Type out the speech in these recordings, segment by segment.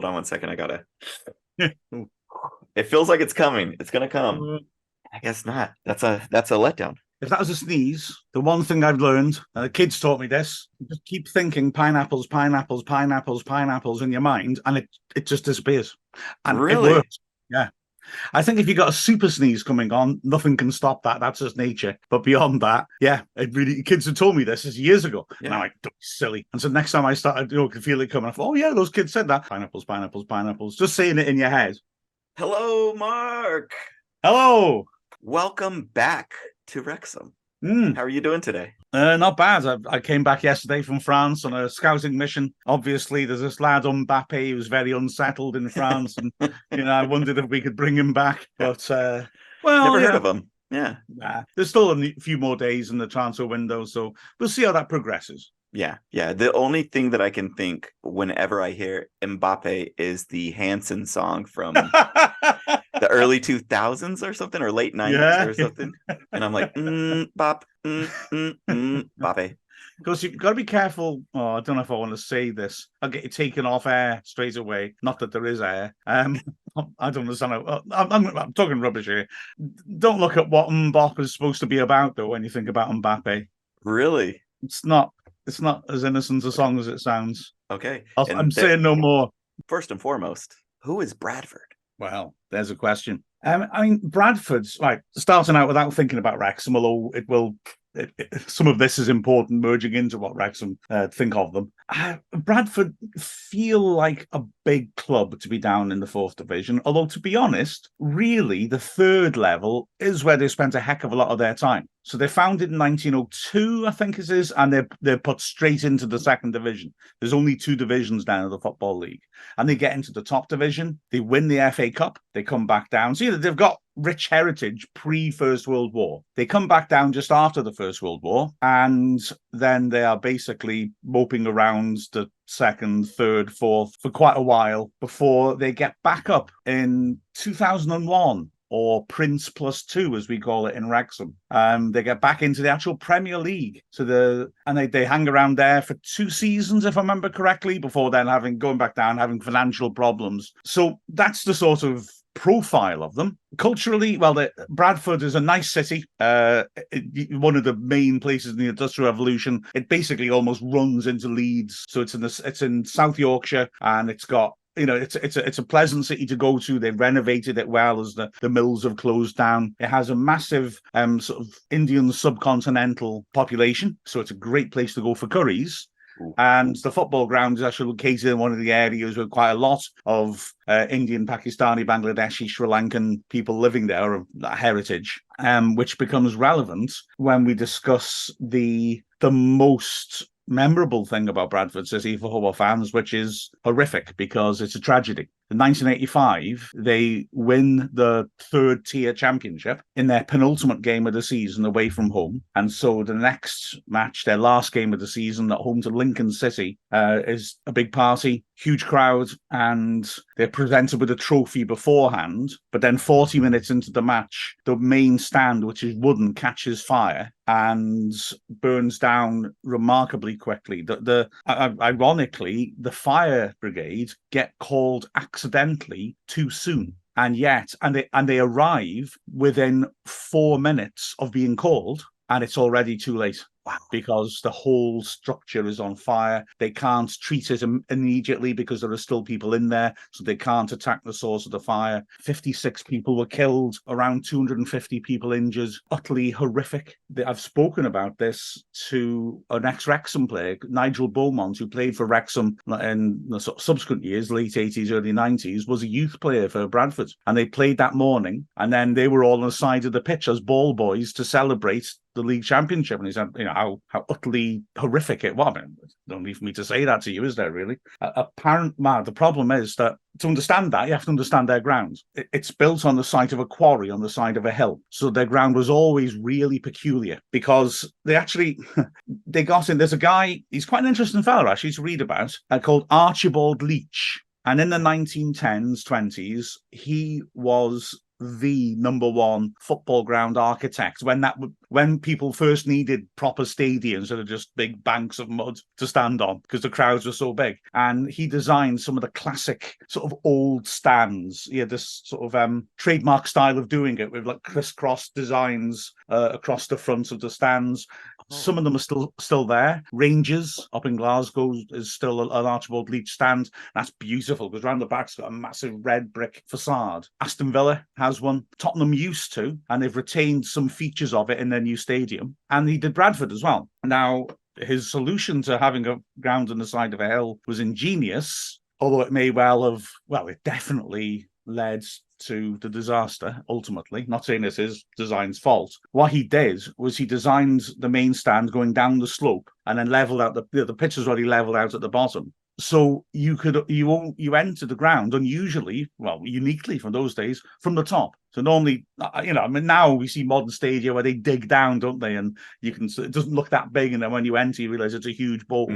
Hold on one second. I gotta. It feels like it's coming. It's gonna come. I guess not. That's a letdown. If that was a sneeze, the one thing I've learned, and the kids taught me this, just keep thinking pineapples, pineapples, pineapples, pineapples in your mind, and it just disappears. And it Really? works. Yeah. I think if you got a super sneeze coming on, nothing can stop that. That's just nature. But beyond that, yeah, it really kids had told me this years ago. Yeah. And I'm like, don't be silly. And so next time I started, could feel it coming, I thought, oh yeah, those kids said that. Pineapples, pineapples, pineapples. Just saying it in your head. Hello, Mark. Hello. Welcome back to Wrexham. Mm. How are you doing today? Not bad. I came back yesterday from France on a scouting mission. Obviously, there's this lad Mbappe who's very unsettled in France, and I wondered if we could bring him back. But Never heard of him. Yeah, there's still a few more days in the transfer window, so we'll see how that progresses. Yeah. The only thing that I can think whenever I hear Mbappe is the Hanson song from the early 2000s or something, or late 90s or something. And I'm like, bop, Mbappe. Because you've got to be careful. Oh, I don't know if I want to say this. I'll get you taken off air straight away. Not that there is air. I don't understand. I'm talking rubbish here. Don't look at what Mbappe is supposed to be about, though, when you think about Mbappe. Really? It's not as innocent a song as it sounds. Okay. I'm saying no more. First and foremost, who is Bradford? Well, there's a question. I mean, Bradford's like starting out without thinking about Wrexham, although some of this is important merging into what Wrexham think of them. Bradford feel like a big club to be down in the fourth division, although to be honest, really the third level is where they spent a heck of a lot of their time. So they founded in 1902, I think it is, and they're put straight into the second division. There's only two divisions down in the Football League. And they get into the top division, they win the FA Cup, they come back down. So they've got rich heritage pre-First World War. They come back down just after the First World War, and then they are basically moping around the second, third, fourth for quite a while before they get back up in 2001. Or Prince plus two, as we call it in Wrexham. They get back into the actual Premier League. So they hang around there for 2 seasons, if I remember correctly, before then going back down, having financial problems. So that's the sort of profile of them. Culturally, well, Bradford is a nice city. One of the main places in the Industrial Revolution. It basically almost runs into Leeds. So it's in South Yorkshire, and it's got it's a pleasant city to go to. They've renovated it well as the mills have closed down. It has a massive sort of Indian subcontinental population, so it's a great place to go for curries. Ooh. And the football ground is actually located in one of the areas with quite a lot of Indian, Pakistani, Bangladeshi, Sri Lankan people living there of that heritage, which becomes relevant when we discuss the most memorable thing about Bradford City for football fans, which is horrific because it's a tragedy. In 1985, they win the third tier championship in their penultimate game of the season away from home. And so the next match, their last game of the season at home to Lincoln City, is a big party, huge crowd, and they're presented with a trophy beforehand. But then 40 minutes into the match, the main stand, which is wooden, catches fire and burns down remarkably quickly. Ironically, the fire brigade get called accidentally too soon. And they arrive within 4 minutes of being called, and it's already too late. Wow. Because the whole structure is on fire. They can't treat it immediately because there are still people in there, so they can't attack the source of the fire. 56 people were killed, around 250 people injured. Utterly horrific. I've spoken about this to an ex-Wrexham player, Nigel Beaumont, who played for Wrexham in the subsequent years, late 80s, early 90s, was a youth player for Bradford. And they played that morning, and then they were all on the side of the pitch as ball boys to celebrate the league championship. And he said, how utterly horrific it was. I mean, no need for me to say that to you, is there really? The problem is that to understand that, you have to understand their ground. It's built on the site of a quarry on the side of a hill. So their ground was always really peculiar because they got in. There's a guy, he's quite an interesting fellow actually to read about, called Archibald Leach. And in the 1910s, 20s, he was the number one football ground architect when people first needed proper stadiums instead of just big banks of mud to stand on because the crowds were so big. And he designed some of the classic sort of old stands. He had this sort of trademark style of doing it with like crisscross designs across the front of the stands. Some of them are still there. Rangers up in Glasgow is still an Archibald Leach stand. That's beautiful because around the back's got a massive red brick facade. Aston Villa has one. Tottenham used to, and they've retained some features of it in their new stadium. And he did Bradford as well. Now, his solution to having a ground on the side of a hill was ingenious, although it may well have, it definitely led to the disaster ultimately. Not saying it's his design's fault. What he did was he designed the main stand going down the slope and then leveled out the pitch was already leveled out at the bottom. So you enter the ground uniquely from those days from the top. So normally, now we see modern stadia where they dig down, don't they? And it doesn't look that big, and then when you enter, you realize it's a huge bowl.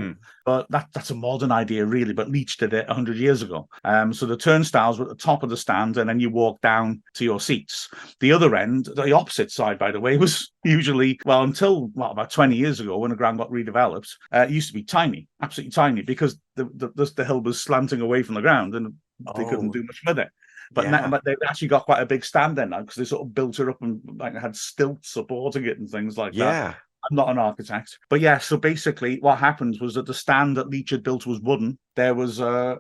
But that's a modern idea, really. But Leach did it 100 years ago. So the turnstiles were at the top of the stand, and then you walk down to your seats. The other end, the opposite side, by the way, was usually until about 20 years ago when the ground got redeveloped. It used to be tiny, absolutely tiny, because the hill was slanting away from the ground, and they couldn't do much with it. But they've actually got quite a big stand there now because they sort of built it up and had stilts supporting it and things like that. I'm not an architect. But so basically what happened was that the stand that Leach had built was wooden. There was a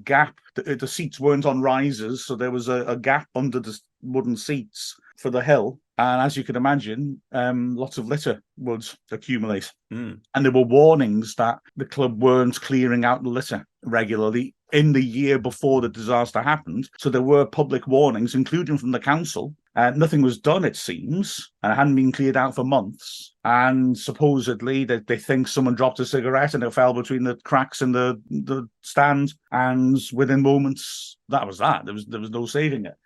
gap. The seats weren't on risers, so there was a gap under the wooden seats for the hill. And as you can imagine, lots of litter would accumulate. And there were warnings that the club weren't clearing out the litter regularly in the year before the disaster happened. So there were public warnings, including from the council. Nothing was done, it seems, and it hadn't been cleared out for months. And supposedly they think someone dropped a cigarette and it fell between the cracks in the stand. And within moments, that was that. There was no saving it.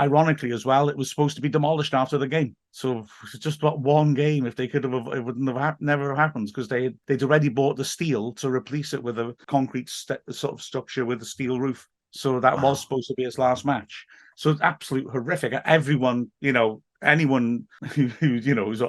Ironically, as well, it was supposed to be demolished after the game. So it's just about one game. If they could have, it wouldn't have never happened because they'd already bought the steel to replace it with a concrete sort of structure with a steel roof. So that was supposed to be its last match. So it's absolute horrific. Everyone, anyone who's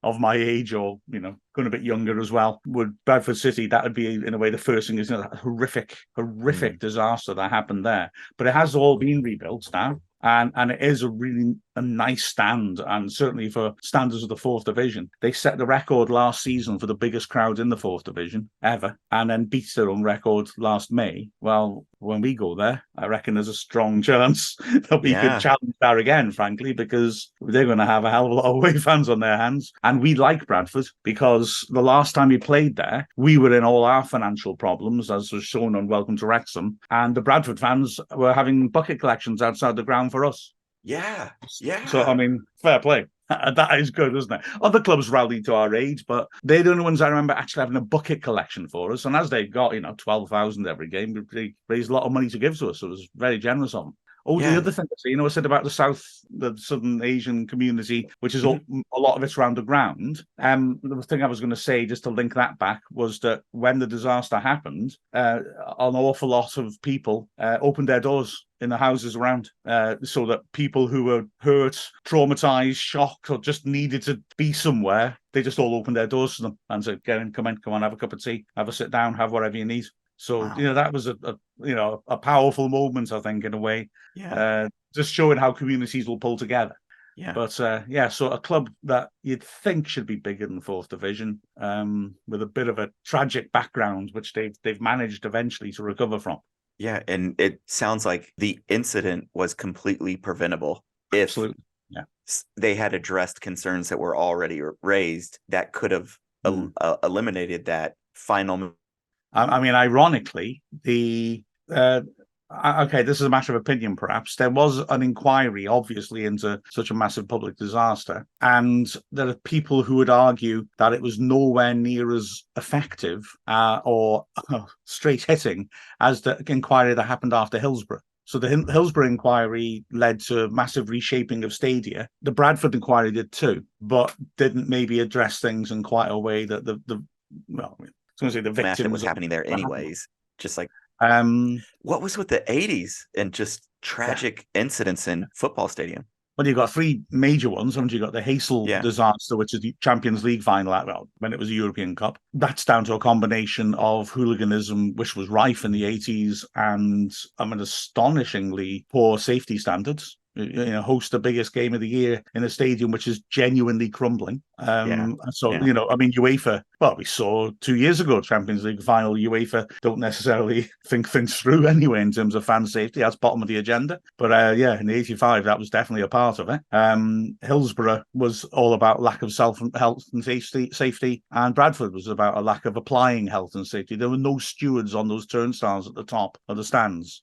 of my age or, going a bit younger as well, would Bradford City, that would be, in a way, the first thing is that horrific disaster that happened there. But it has all been rebuilt now. And it is a nice stand, and certainly for standards of the fourth division. They set the record last season for the biggest crowd in the fourth division ever, and then beat their own record last May. Well, when we go there, I reckon there's a strong chance that we could challenge that again, frankly, because they're going to have a hell of a lot of away fans on their hands. And we like Bradford because the last time we played there, we were in all our financial problems, as was shown on Welcome to Wrexham, and the Bradford fans were having bucket collections outside the ground for us. Yeah. So, fair play. That is good, isn't it? Other clubs rallied to our age, but they're the only ones I remember actually having a bucket collection for us. And as they got, 12,000 every game, they raised a lot of money to give to us. So it was very generous of them. The other thing, I said about the Southern Asian community, which is a lot of it's around the ground. The thing I was going to say, just to link that back, was that when the disaster happened, an awful lot of people opened their doors in the houses around, so that people who were hurt, traumatized, shocked, or just needed to be somewhere, they just all opened their doors to them and said, "Get in, come on, have a cup of tea, have a sit down, have whatever you need." So, that was a powerful moment, I think, in a way. Just showing how communities will pull together. But so a club that you'd think should be bigger than fourth division, with a bit of a tragic background, which they've managed eventually to recover from. Yeah, and it sounds like the incident was completely preventable. Absolutely. They had addressed concerns that were already raised that could have eliminated that final. Ironically, this is a matter of opinion, perhaps. There was an inquiry, obviously, into such a massive public disaster, and there are people who would argue that it was nowhere near as effective or straight hitting as the inquiry that happened after Hillsborough. So the Hillsborough inquiry led to massive reshaping of stadia. The Bradford inquiry did too, but didn't maybe address things in quite a way that the victims was happening there anyways. Just like What was with the 80s and just tragic incidents in football stadium? Well, you've got three major ones, haven't you? You've got the Hazel disaster, which is the Champions League final, well, when it was a European Cup. That's down to a combination of hooliganism, which was rife in the 80s, and astonishingly poor safety standards. Host the biggest game of the year in a stadium which is genuinely crumbling. UEFA, well, we saw 2 years ago, Champions League final, UEFA don't necessarily think things through anyway in terms of fan safety. That's bottom of the agenda. But in the 85, that was definitely a part of it. Hillsborough was all about lack of health and safety, and Bradford was about a lack of applying health and safety. There were no stewards on those turnstiles at the top of the stands.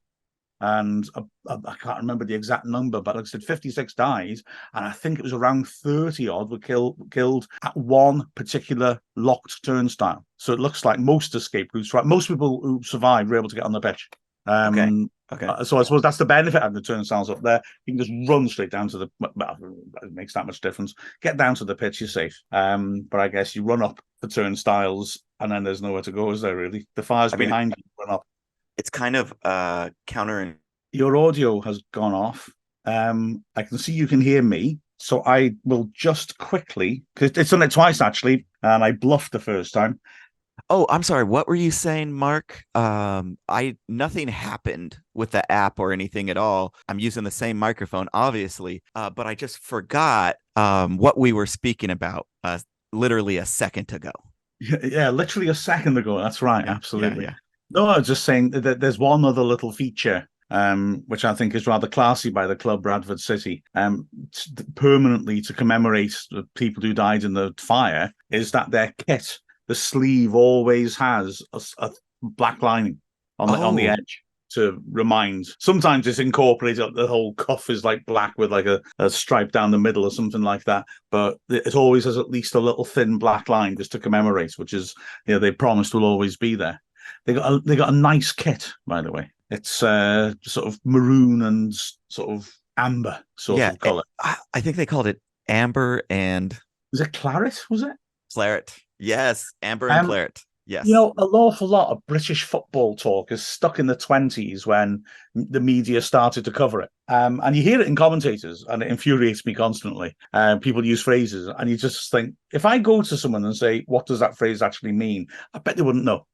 And I can't remember the exact number, but like I said, 56 died, and I think it was around 30 odd were killed at one particular locked turnstile. So it looks like most escape routes, right? Most people who survived were able to get on the pitch. Okay. So I suppose that's the benefit of the turnstiles up there. You can just run straight down to the. Well, it makes that much difference. Get down to the pitch, you're safe. But I guess you run up the turnstiles, and then there's nowhere to go, is there really? The fire's behind you. Run up. It's kind of counter. Your audio has gone off. I can see you can hear me, so I will just quickly, because it's done it twice actually, and I bluffed the first time. Oh, I'm sorry. What were you saying, Mark? Nothing happened with the app or anything at all. I'm using the same microphone, obviously, but I just forgot what we were speaking about literally a second ago. Yeah, literally a second ago. That's right. Absolutely. Yeah. No, I was just saying that there's one other little feature, which I think is rather classy by the club, Bradford City, permanently to commemorate the people who died in the fire, is that their kit, the sleeve, always has a black lining on the edge to remind. Sometimes it's incorporated, the whole cuff is like black with like a stripe down the middle or something like that, but it always has at least a little thin black line just to commemorate, which is, they promised will always be there. They got a nice kit, by the way. It's sort of maroon and sort of amber sort of color. I think they called it amber and. Was it claret? Was it claret? Yes, amber and claret. Yes. An awful lot of British football talk is stuck in the 20s when the media started to cover it. And you hear it in commentators, and it infuriates me constantly. People use phrases, and you just think, if I go to someone and say, what does that phrase actually mean? I bet they wouldn't know.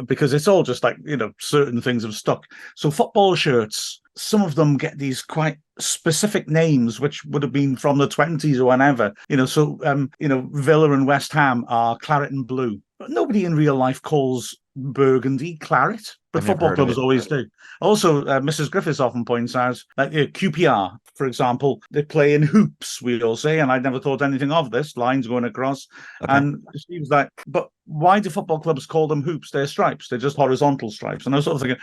Because it's all just like, certain things have stuck. So football shirts, some of them get these quite specific names, which would have been from the 20s or whenever. Villa and West Ham are claret and blue. But nobody in real life calls burgundy claret, but football clubs always do. Also, Mrs. Griffiths often points out that QPR, for example, they play in hoops, we all say, and I'd never thought anything of this, lines going across. Okay. And she was like, but why do football clubs call them hoops? They're stripes. They're just horizontal stripes. And I was sort of thinking,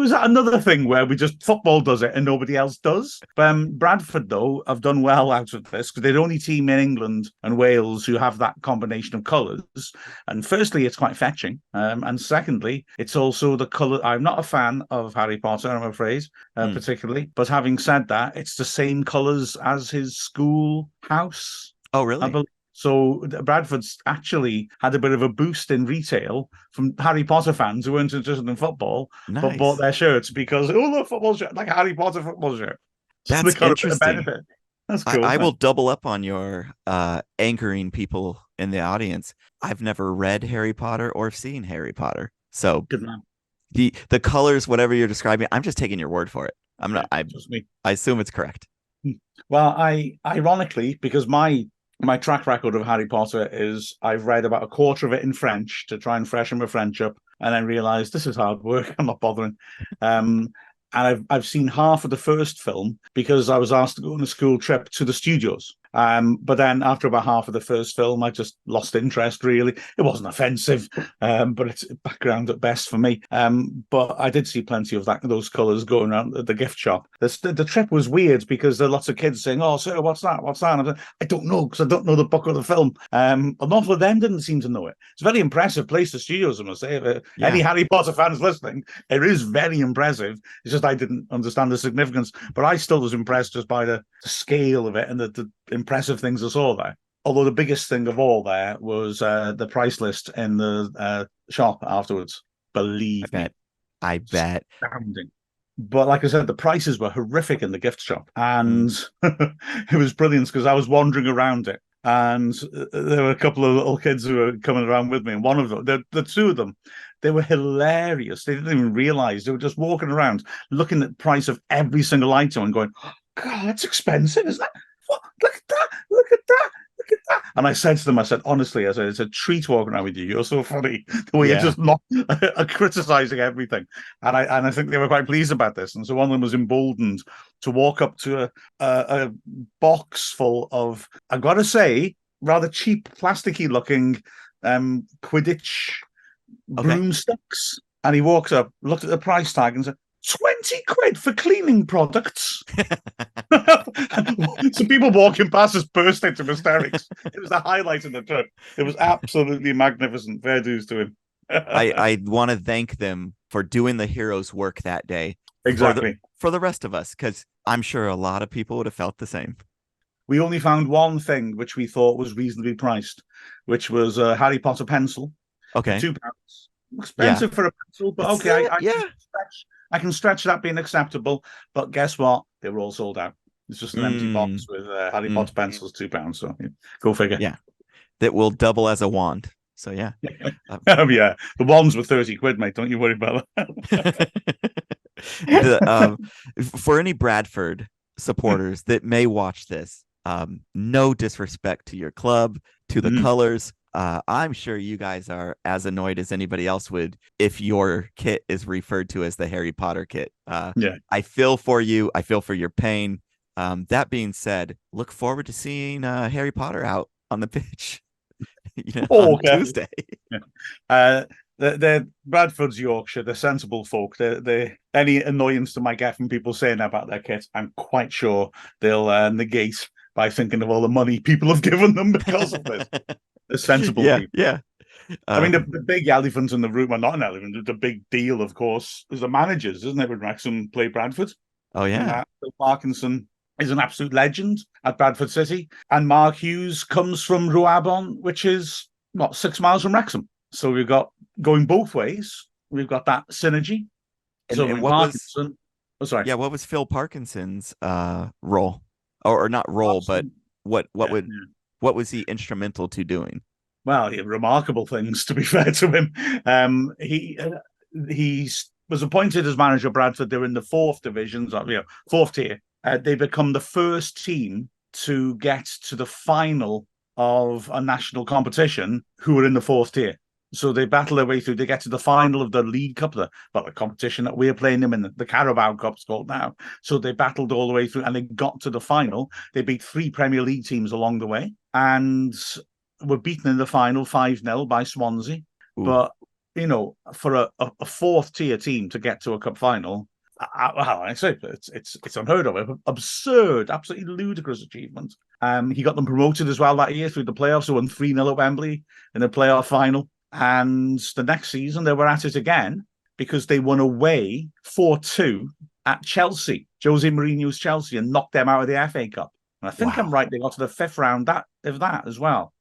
is that another thing where football does it and nobody else does? Bradford, though, have done well out of this, because they're the only team in England and Wales who have that combination of colours. And firstly, it's quite fetching. And secondly, it's also the colour. I'm not a fan of Harry Potter, I'm afraid, particularly. But having said that, it's the same colours as his school house. Oh, really? So Bradford's actually had a bit of a boost in retail from Harry Potter fans who weren't interested in football, but bought their shirts because, the football shirt, like a Harry Potter football shirt. That's interesting. That's cool. I will double up on your anchoring people in the audience. I've never read Harry Potter or seen Harry Potter. So good man. The colors, whatever you're describing, I'm just taking your word for it. I'm not. I assume it's correct. Well, ironically, because my track record of Harry Potter is I've read about a quarter of it in French to try and freshen my French up, and then realised this is hard work. I'm not bothering. And I've seen half of the first film because I was asked to go on a school trip to the studios. But then after about half of the first film, I just lost interest, really. It wasn't offensive, but it's background at best for me. But I did see plenty of those colours going around at the gift shop. The trip was weird because there are lots of kids saying, "Oh, sir, what's that? What's that?" And I'm like, I don't know, because I don't know the book or the film. An awful of them didn't seem to know it. It's a very impressive place, the studios, I must say. Any Harry Potter fans listening, it is very impressive. It's just I didn't understand the significance. But I still was impressed just by the scale of it and the impressive things I saw there. Although the biggest thing of all there was the price list in the shop afterwards. Believe me. I bet. Astounding. But like I said, the prices were horrific in the gift shop, and it was brilliant because I was wandering around it, and there were a couple of little kids who were coming around with me, and one of them, the two of them, they were hilarious. They didn't even realize they were just walking around, looking at the price of every single item, and going, oh, "God, that's expensive, isn't it? What? Look at that! Look at that! Look at that!" And I said to them, "I said honestly, I said it's a treat walking around with you. You're so funny the way you're just not criticizing everything." And I think they were quite pleased about this. And so one of them was emboldened to walk up to a box full of, I've got to say, rather cheap, plasticky looking Quidditch broomsticks. And he walked up, looked at the price tag, and said, 20 quid for cleaning products. So people walking past us burst into hysterics. It was the highlight of the trip. It was absolutely magnificent. Fair dues to him. I want to thank them for doing the hero's work that day. Exactly. For the rest of us, because I'm sure a lot of people would have felt the same. We only found one thing which we thought was reasonably priced, which was a Harry Potter pencil. Okay. £2. Expensive for a pencil, but it's okay. I can stretch that being acceptable. But guess what? They were all sold out. It's just an empty box with Harry Potter pencils, £2. So go figure. Yeah. That will double as a wand. So yeah. Yeah. The wands were 30 quid, mate. Don't you worry about that. For any Bradford supporters that may watch this, no disrespect to your club, to the colors. I'm sure you guys are as annoyed as anybody else would if your kit is referred to as the Harry Potter kit. I feel for you. I feel for your pain. That being said, look forward to seeing Harry Potter out on the pitch on Tuesday. They're Bradford's Yorkshire. They're sensible folk. They any annoyance they might get from people saying about their kit, I'm quite sure they'll negate by thinking of all the money people have given them because of this. They're sensible people. Yeah. I mean, the big elephant in the room, well, not an elephant, the big deal, of course, is the managers, isn't it, when Wrexham play Bradford? Oh, yeah. Phil Parkinson is an absolute legend at Bradford City. And Mark Hughes comes from Rwabon, which is, 6 miles from Wrexham. So we've got, going both ways, we've got that synergy. And what was Phil Parkinson's role? Or not role, but what was he instrumental to doing? Well, remarkable things, to be fair to him. He was appointed as manager of Bradford. They're in the fourth division, fourth tier. They become the first team to get to the final of a national competition who were in the fourth tier. So they battle their way through. They get to the final of the League Cup, the competition that we're playing them in, the Carabao Cup it's called now. So they battled all the way through and they got to the final. They beat 3 Premier League teams along the way and were beaten in the final 5-0 by Swansea. Ooh. But, for a fourth tier team to get to a cup final, I say it's unheard of. Absurd, absolutely ludicrous achievement. He got them promoted as well that year through the playoffs. So won 3-0 at Wembley in the playoff final. And the next season, they were at it again because they won away 4-2 at Chelsea, Jose Mourinho's Chelsea, and knocked them out of the FA Cup. And I think I'm right, they got to the 5th round of that as well.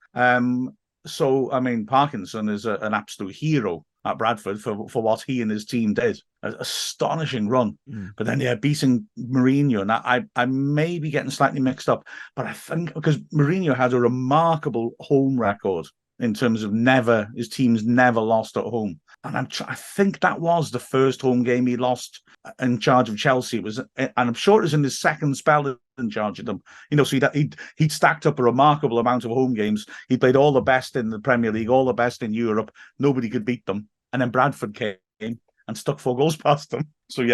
So, I mean, Parkinson is an absolute hero at Bradford for what he and his team did. An astonishing run. But then, beating Mourinho, and I may be getting slightly mixed up, but I think because Mourinho had a remarkable home record in terms of his team's never lost at home. And I think that was the first home game he lost in charge of Chelsea. And I'm sure it was in his second spell in charge of them. So he'd stacked up a remarkable amount of home games. He played all the best in the Premier League, all the best in Europe. Nobody could beat them. And then Bradford came and stuck 4 goals past them. So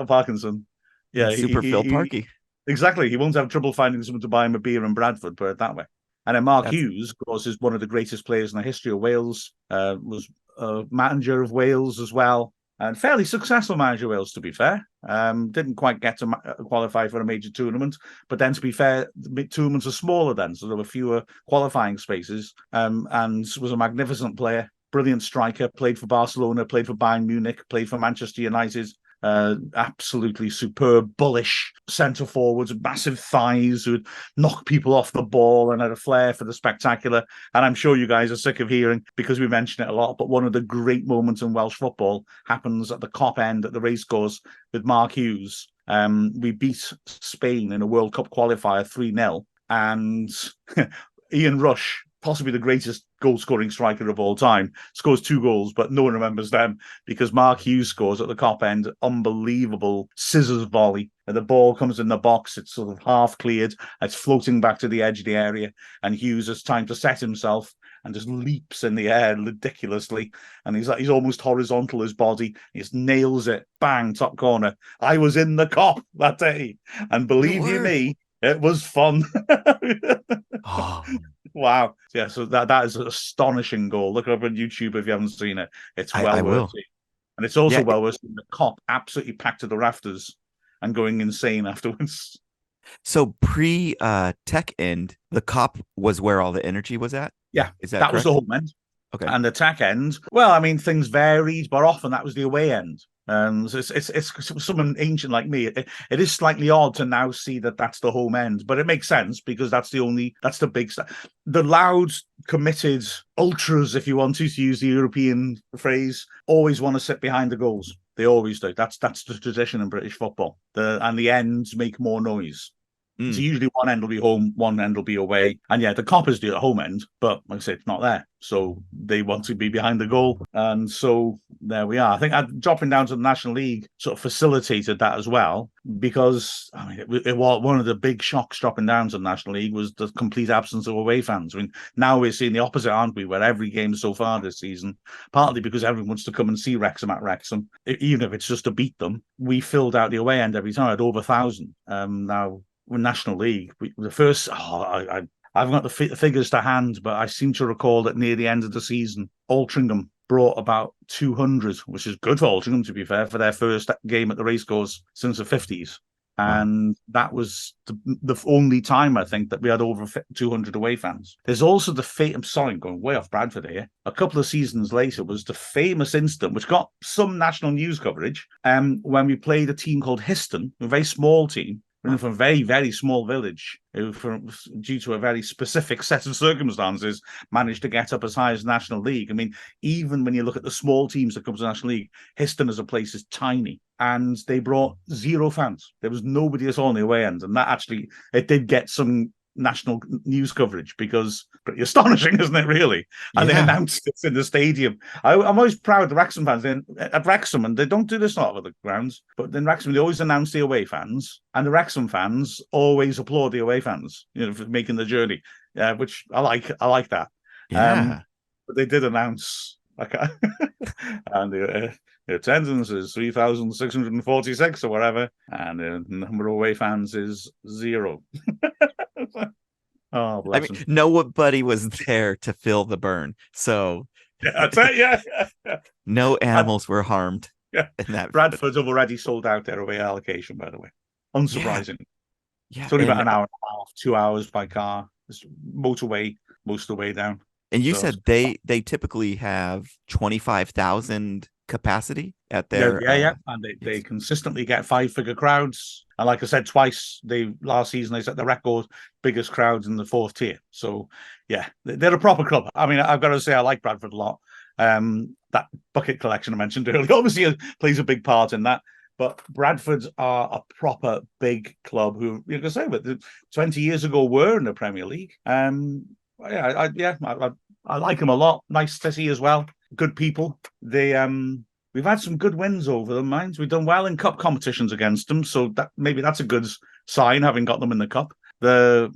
Parkinson. Yeah, Super Phil Parky. Exactly. He won't have trouble finding someone to buy him a beer in Bradford, put it that way. And then Mark Hughes, of course, is one of the greatest players in the history of Wales, was a manager of Wales as well, and fairly successful manager of Wales, to be fair. Didn't quite get to qualify for a major tournament, but then, to be fair, the tournaments are smaller then, so there were fewer qualifying spaces, and was a magnificent player, brilliant striker, played for Barcelona, played for Bayern Munich, played for Manchester United, absolutely superb, bullish centre forwards, massive thighs who would knock people off the ball and had a flair for the spectacular. And I'm sure you guys are sick of hearing, because we mention it a lot, but one of the great moments in Welsh football happens at the Kop end at the Racecourse with Mark Hughes. We beat Spain in a World Cup qualifier 3-0, and Ian Rush, possibly the greatest goal-scoring striker of all time, scores 2 goals, but no one remembers them because Mark Hughes scores at the Kop end, unbelievable scissors volley, and the ball comes in the box. It's sort of half cleared. It's floating back to the edge of the area, and Hughes has time to set himself and just leaps in the air ridiculously. And he's almost horizontal, his body. He just nails it. Bang, top corner. I was in the Kop that day. And believe you me, it was fun. Oh. Wow. Yeah, so that is an astonishing goal. Look it up on YouTube if you haven't seen it. It's well worth it. And it's also well worth seeing the Kop absolutely packed to the rafters and going insane afterwards. So pre-tech end, the Kop was where all the energy was at? Yeah, is that correct? Was the home end. Okay. And the tech end, well, I mean, things varied, but often that was the away end. So it's someone ancient like me. It is slightly odd to now see that that's the home end, but it makes sense because that's the big stuff. The loud, committed ultras, if you want to use the European phrase, always want to sit behind the goals. They always do. That's the tradition in British football. And the ends make more noise. So usually one end will be home, one end will be away. And yeah, the Kop is the home end, but like I say, it's not there. So they want to be behind the goal. And so there we are. I think dropping down to the National League sort of facilitated that as well, because I mean, it was one of the big shocks dropping down to the National League was the complete absence of away fans. I mean, now we're seeing the opposite, aren't we? Where every game so far this season, partly because everyone wants to come and see Wrexham at Wrexham, even if it's just to beat them, we filled out the away end every time at over 1,000. Now, National League, the first, I've got the figures to hand, but I seem to recall that near the end of the season, Altrincham brought about 200, which is good for Altrincham, to be fair, for their first game at the Racecourse since the 50s. And that was the only time, I think, that we had over 200 away fans. There's also I'm sorry, I'm going way off Bradford here. A couple of seasons later was the famous incident, which got some national news coverage, when we played a team called Histon, a very small team, from a very, very small village, who, due to a very specific set of circumstances, managed to get up as high as National League. I mean, even when you look at the small teams that come to the National League, Histon as a place is tiny. And they brought 0 fans. There was nobody at all on the away end. And that actually, it did get some national news coverage, because pretty astonishing, isn't it, really? And they announced it in the stadium. I'm always proud of the Wrexham fans at Wrexham, and they don't do this a lot of other grounds, but in Wrexham they always announce the away fans, and the Wrexham fans always applaud the away fans, for making the journey, which I like that. But they did announce, and the attendance is 3,646 or whatever, and the number of away fans is 0. Oh, bless him. Nobody was there to fill the burn, so that's it. Yeah. No animals were harmed. Yeah, in that. Bradford's have already sold out their away allocation, by the way. Unsurprising. Yeah, it's only about an hour and a half, 2 hours by car. It's motorway most of the way down. And you said they typically have 25,000 capacity at their and they consistently get 5-figure crowds, and like I said twice, last season they set the record biggest crowds in the 4th tier. So yeah, they're a proper club. I mean, I've got to say I like Bradford a lot. That bucket collection I mentioned earlier obviously plays a big part in that, but Bradford are a proper big club who, you can say, but 20 years ago were in the Premier League. I like them a lot. Nice city as well. Good people. We've had some good wins over them, mind. We've done well in cup competitions against them, so maybe that's a good sign, having got them in the cup. The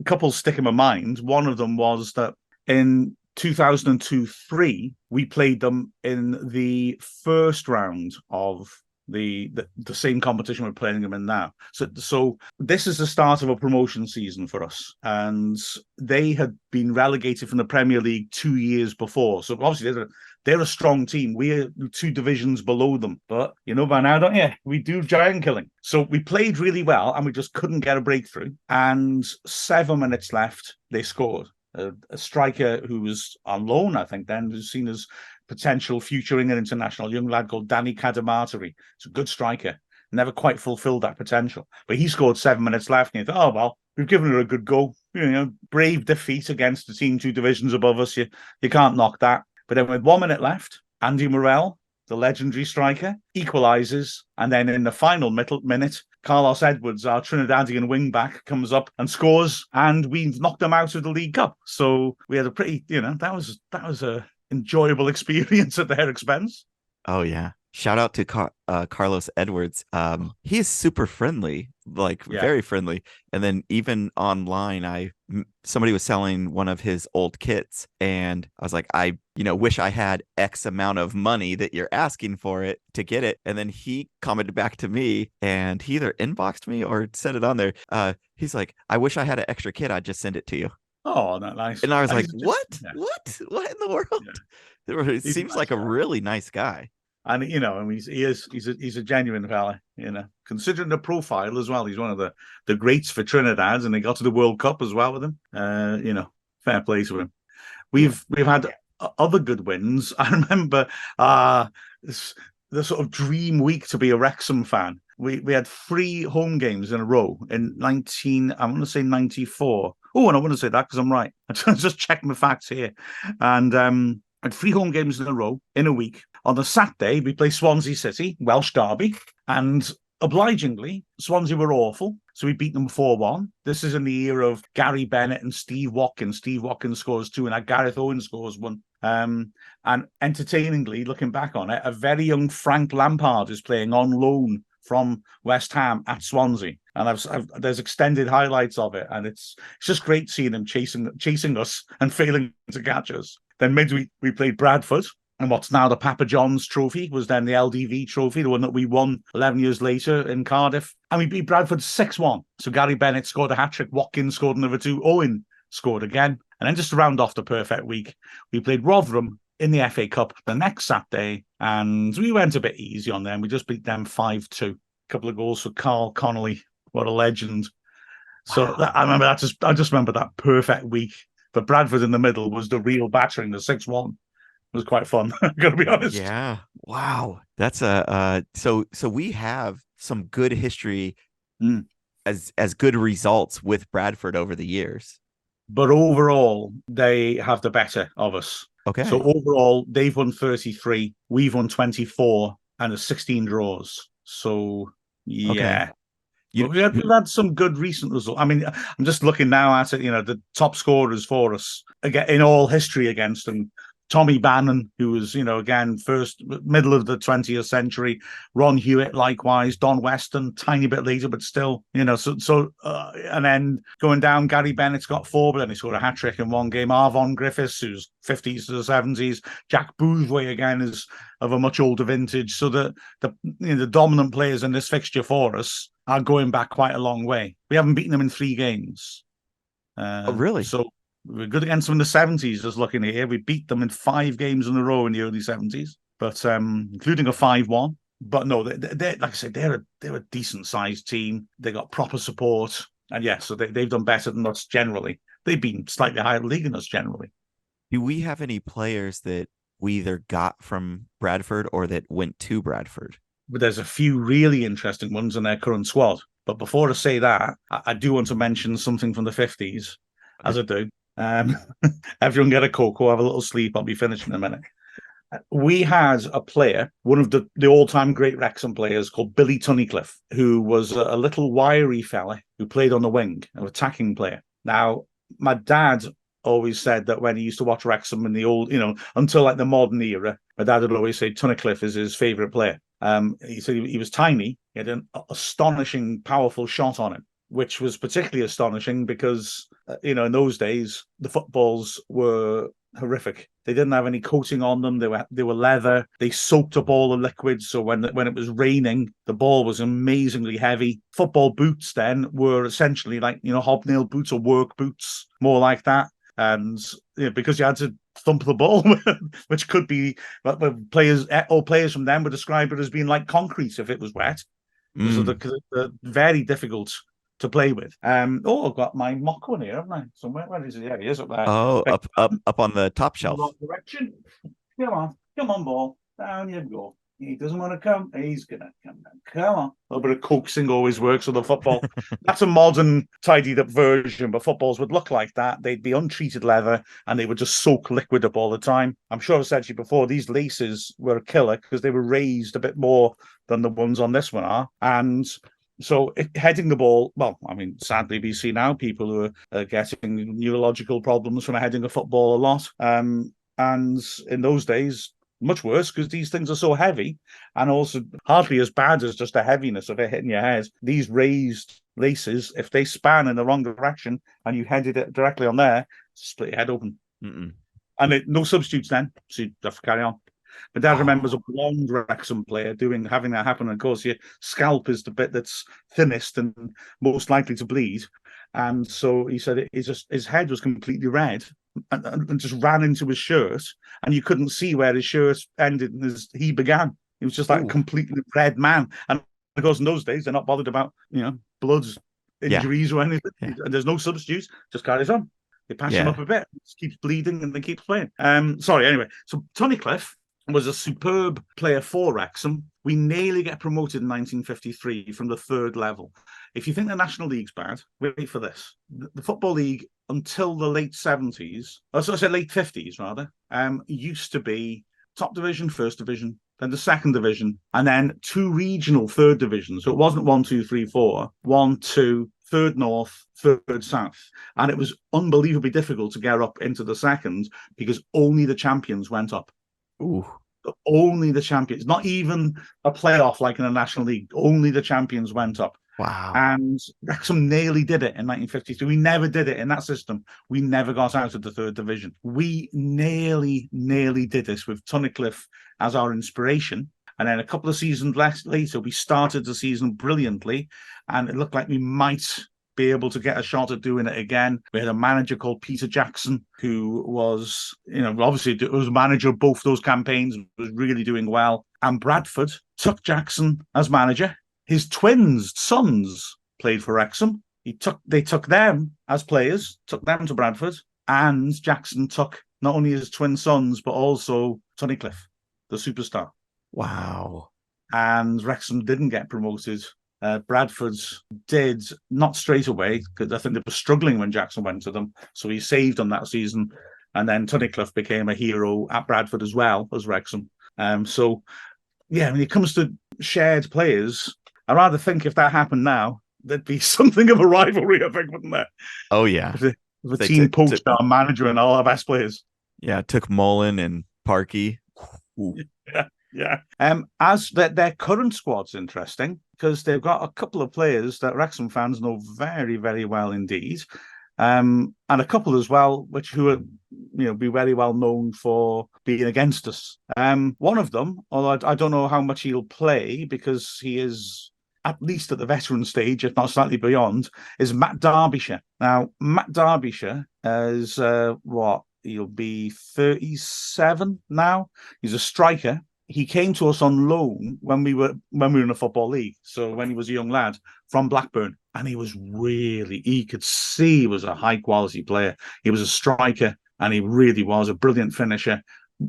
couple stick in my mind. One of them was that in 2002-03, we played them in the first round of the same competition we're playing them in now. So this is the start of a promotion season for us, and they had been relegated from the Premier League 2 years before. So obviously they're a strong team. We're 2 divisions below them, but you know by now, don't you? We do giant killing. So we played really well, and we just couldn't get a breakthrough. And 7 minutes left, they scored. A striker who was on loan, I think, then, who's seen as potential future England international, a young lad called Danny Cadamarteri. He's a good striker. Never quite fulfilled that potential. But he scored 7 minutes left, and you thought, oh, well, we've given her a good go. Brave defeat against the team 2 divisions above us. You can't knock that. But then with 1 minute left, Andy Morrell, the legendary striker, equalises. And then in the final minute, Carlos Edwards, our Trinidadian wing-back, comes up and scores, and we've knocked them out of the League Cup. So we had a pretty, that was a enjoyable experience at their expense. Oh, yeah. Shout out to Carlos Edwards. He is super friendly, very friendly. And then even online, somebody was selling one of his old kits, and I was like, I wish I had X amount of money that you're asking for it to get it. And then he commented back to me, and he either inboxed me or sent it on there. He's like, I wish I had an extra kit. I'd just send it to you. Oh, nice. And I was like, what? What in the world? Yeah. It seems like a really nice guy. And he's a genuine fella. Considering the profile as well, he's one of the greats for Trinidad, and they got to the World Cup as well with him. Fair play to him. We've had other good wins. I remember the sort of dream week to be a Wrexham fan. We had 3 home games in a row in I want to say 94. Oh, and I want to say that because I'm right. I just checked my facts here, and I had 3 home games in a row in a week. On the Saturday, we play Swansea City, Welsh derby, and obligingly, Swansea were awful, so we beat them 4-1. This is in the era of Gary Bennett and Steve Watkins. Steve Watkins scores 2, and Gareth Owen scores 1. And entertainingly, looking back on it, a very young Frank Lampard is playing on loan from West Ham at Swansea, and there's extended highlights of it, and it's just great seeing him chasing us and failing to catch us. Then midweek we played Bradford, and what's now the Papa John's Trophy was then the LDV Trophy, the one that we won 11 years later in Cardiff. And we beat Bradford 6-1. So Gary Bennett scored a hat-trick, Watkins scored another 2, Owen scored again. And then just to round off the perfect week, we played Rotherham in the FA Cup the next Saturday, and we went a bit easy on them. We just beat them 5-2. A couple of goals for Carl Connolly. What a legend. So wow. I just remember that perfect week. But Bradford in the middle was the real battering, the 6-1. It was quite fun. Gotta be honest. Yeah. Wow. That's so we have some good history as good results with Bradford over the years. But overall, they have the better of us. Okay. So overall, they've won 33, we've won 24, and there's 16 draws. So yeah. Okay. We've had some good recent results. I mean, I'm just looking now at it, the top scorers for us again in all history against them. Tommy Bannon, who was, again, middle of the 20th century. Ron Hewitt, likewise. Don Weston, tiny bit later, but still, and then going down, Gary Bennett's got 4, but then he scored a hat-trick in 1 game. Arvon Griffiths, who's 50s to the 70s. Jack Boothway, again, is of a much older vintage. So the dominant players in this fixture for us are going back quite a long way. We haven't beaten them in 3 games. Oh, really? So we're good against them in the 70s, just looking here. We beat them in 5 games in a row in the early 70s, but including a 5-1. But no, they're like I said, they're a decent-sized team. They got proper support. And yeah, so they've done better than us generally. They've been slightly higher league than us generally. Do we have any players that we either got from Bradford or that went to Bradford? But there's a few really interesting ones in their current squad. But before I say that, I do want to mention something from the 50s, as I do. Everyone get a cocoa, have a little sleep. I'll be finishing in a minute. We had a player, one of the all-time great Wrexham players, called Billy Tunnicliffe, who was a little wiry fella who played on the wing, an attacking player. Now, my dad always said that when he used to watch Wrexham in the old, until like the modern era, my dad would always say Tunnicliffe is his favourite player. He said he was tiny, he had an astonishing, powerful shot on him, which was particularly astonishing because, in those days, the footballs were horrific. They didn't have any coating on them. They were leather. They soaked up all the liquids. So when it was raining, the ball was amazingly heavy. Football boots then were essentially like, hobnail boots or work boots, more like that. And because you had to thump the ball, which could be, players from them would describe it as being like concrete if it was wet. So they're very difficult to play with. I've got my mock one here, haven't I? Somewhere. Where is it? Yeah, he is up there. Oh, up on the top shelf. Wrong direction. Come on. Come on, ball. Down you go. He doesn't want to come. He's going to come down. Come on. A little bit of coaxing always works with the football. That's a modern, tidied up version, but footballs would look like that. They'd be untreated leather and they would just soak liquid up all the time. I'm sure I've said to you before, these laces were a killer because they were raised a bit more than the ones on this one are. And so heading the ball, well, I mean, sadly, we see now people who are getting neurological problems from heading a football a lot. And in those days, much worse because these things are so heavy and also hardly as bad as just the heaviness of it hitting your head. These raised laces, if they span in the wrong direction and you headed it directly on there, split your head open. Mm-mm. And no substitutes then, so you have to carry on. My dad remembers a blonde Wrexham player having that happen. And of course, your scalp is the bit that's thinnest and most likely to bleed. And so he said his head was completely red and just ran into his shirt, and you couldn't see where his shirt ended and he began. He was just like a completely red man. And of course, in those days, they're not bothered about blood injuries or anything. Yeah. There's no substitutes. Just carries on. They patch him up a bit, just keeps bleeding, and then keeps playing. Anyway, so Tunnicliffe was a superb player for Wrexham. We nearly get promoted in 1953 from the third level. If you think the National League's bad, wait for this. The Football League, until the late 70s, so I said late 50s rather, used to be top division, first division, then the second division, and then two regional third divisions. So it wasn't 1, 2, 3, 4, 1, 2, third north, third south. And it was unbelievably difficult to get up into the second because only the champions went up. Ooh. Only the champions, not even a playoff like in the National League. Only the champions went up. Wow. And Wrexham nearly did it in 1953. We never did it in that system. We never got out of the third division. We nearly did this with Tunnicliffe as our inspiration. And then a couple of seasons later, we started the season brilliantly. And it looked like we might be able to get a shot at doing it again. We had a manager called Peter Jackson, who was, obviously was manager of both those campaigns, was really doing well. And Bradford took Jackson as manager. His twins' sons played for Wrexham. They took them as players, took them to Bradford, and Jackson took not only his twin sons, but also Tunnicliffe, the superstar. Wow. And Wrexham didn't get promoted. Bradford's did, not straight away, because I think they were struggling when Jackson went to them. So he saved them that season. And then Tunnicliffe became a hero at Bradford as well as Wrexham. When it comes to shared players, I rather think if that happened now, there'd be something of a rivalry, I think, wouldn't there? Oh, yeah. If a team poached our manager and all our best players. Yeah, took Mullen and Parkey. Ooh. Yeah. As their current squad's interesting because they've got a couple of players that Wrexham fans know very, very well indeed, and a couple as well who are be very well known for being against us. One of them, although I don't know how much he'll play because he is at least at the veteran stage, if not slightly beyond, is Matt Derbyshire. Now, Matt Derbyshire is he'll be 37 now. He's a striker. He came to us on loan when we were in a football league. So when he was a young lad from Blackburn, and he could see he was a high quality player. He was a striker, and he really was a brilliant finisher.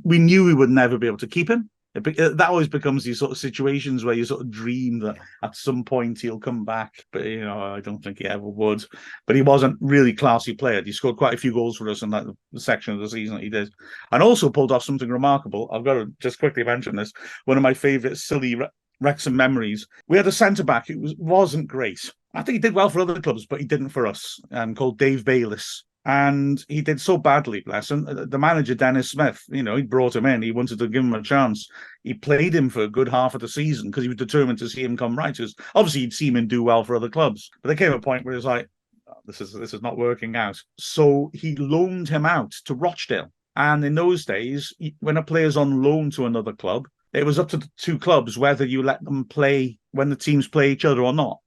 We knew we would never be able to keep him. That always becomes these sort of situations where you sort of dream that at some point he'll come back, but I don't think he ever would. But he was a really classy player. He scored quite a few goals for us in that section of the season that he did, and also pulled off something remarkable. I've got to just quickly mention this. One of my favourite silly Wrexham memories. We had a centre back who wasn't great. I think he did well for other clubs, but he didn't for us. Called Dave Bayliss. And he did so badly, bless him. The manager, Dennis Smith, he brought him in. He wanted to give him a chance. He played him for a good half of the season because he was determined to see him come right. Because obviously he'd seen him do well for other clubs. But there came a point where he was like, this is not working out. So he loaned him out to Rochdale. And in those days, when a player's on loan to another club, it was up to the two clubs whether you let them play when the teams play each other or not.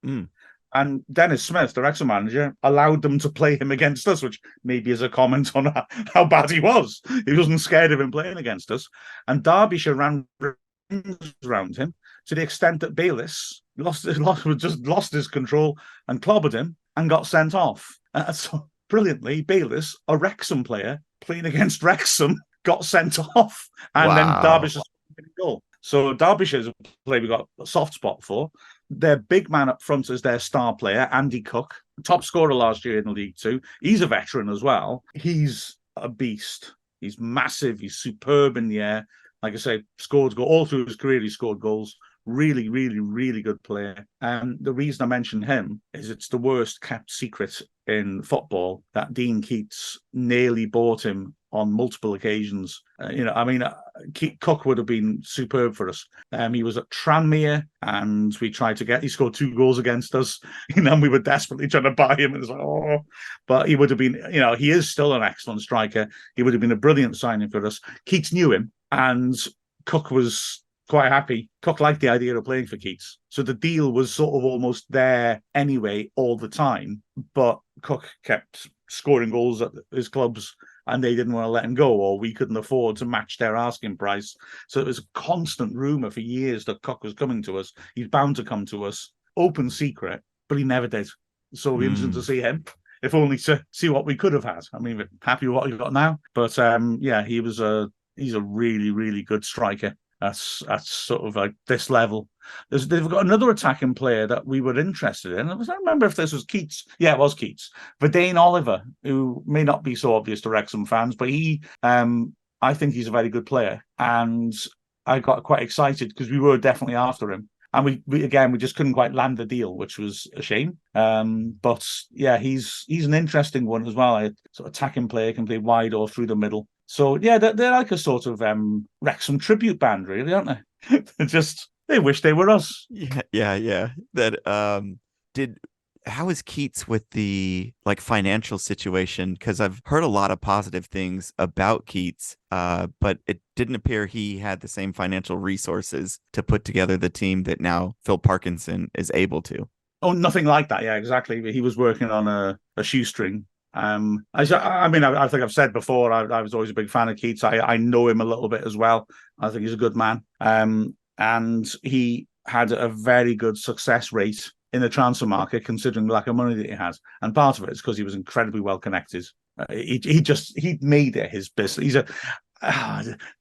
Mm. And Dennis Smith, the Wrexham manager, allowed them to play him against us, which maybe is a comment on how bad he was. He wasn't scared of him playing against us. And Derbyshire ran around him to the extent that Bayliss lost his control and clobbered him and got sent off. So brilliantly, Bayliss, a Wrexham player playing against Wrexham, got sent off, and then Derbyshire's goal. So Derbyshire's a player we got a soft spot for. Their big man up front is their star player, Andy Cook, top scorer last year in the League Two. He's a veteran as well. He's a beast. He's massive. He's superb in the air. Like I say, scored goal all through his career. He scored goals. Really, really, really good player. And the reason I mention him is it's the worst kept secret in football that Dean Keats nearly bought him on multiple occasions. Cook would have been superb for us. He was at Tranmere, and we tried to he scored 2 goals against us. And we were desperately trying to buy him. And it's like, oh, but he would have been, he is still an excellent striker. He would have been a brilliant signing for us. Keats knew him, and Cook was quite happy. Cook liked the idea of playing for Keats. So the deal was sort of almost there anyway all the time. But Cook kept scoring goals at his clubs, and they didn't want to let him go, or we couldn't afford to match their asking price. So it was a constant rumour for years that Cook was coming to us. He's bound to come to us. Open secret, but he never did. So it'll be interesting to see him, if only to see what we could have had. I mean, we're happy with what we've got now. But he's a really, really good striker. That's sort of like this level. They've got another attacking player that we were interested in. I don't remember if this was Keats. Yeah, it was Keats. Verdane Oliver, who may not be so obvious to Wrexham fans, but I think he's a very good player. And I got quite excited because we were definitely after him. And we just couldn't quite land the deal, which was a shame. But yeah, he's an interesting one as well. A sort of attacking player, can play wide or through the middle. So yeah, they're like a sort of Wrexham tribute band, really, aren't they? They wish they were us. Yeah. How is Keats with the financial situation? Because I've heard a lot of positive things about Keats, but it didn't appear he had the same financial resources to put together the team that now Phil Parkinson is able to. Oh, nothing like that. Yeah, exactly. He was working on a shoestring. I think I've said before, I was always a big fan of Keats. I know him a little bit as well. I think he's a good man. And he had a very good success rate in the transfer market, considering the lack of money that he had. And part of it is because he was incredibly well connected. He made it his business.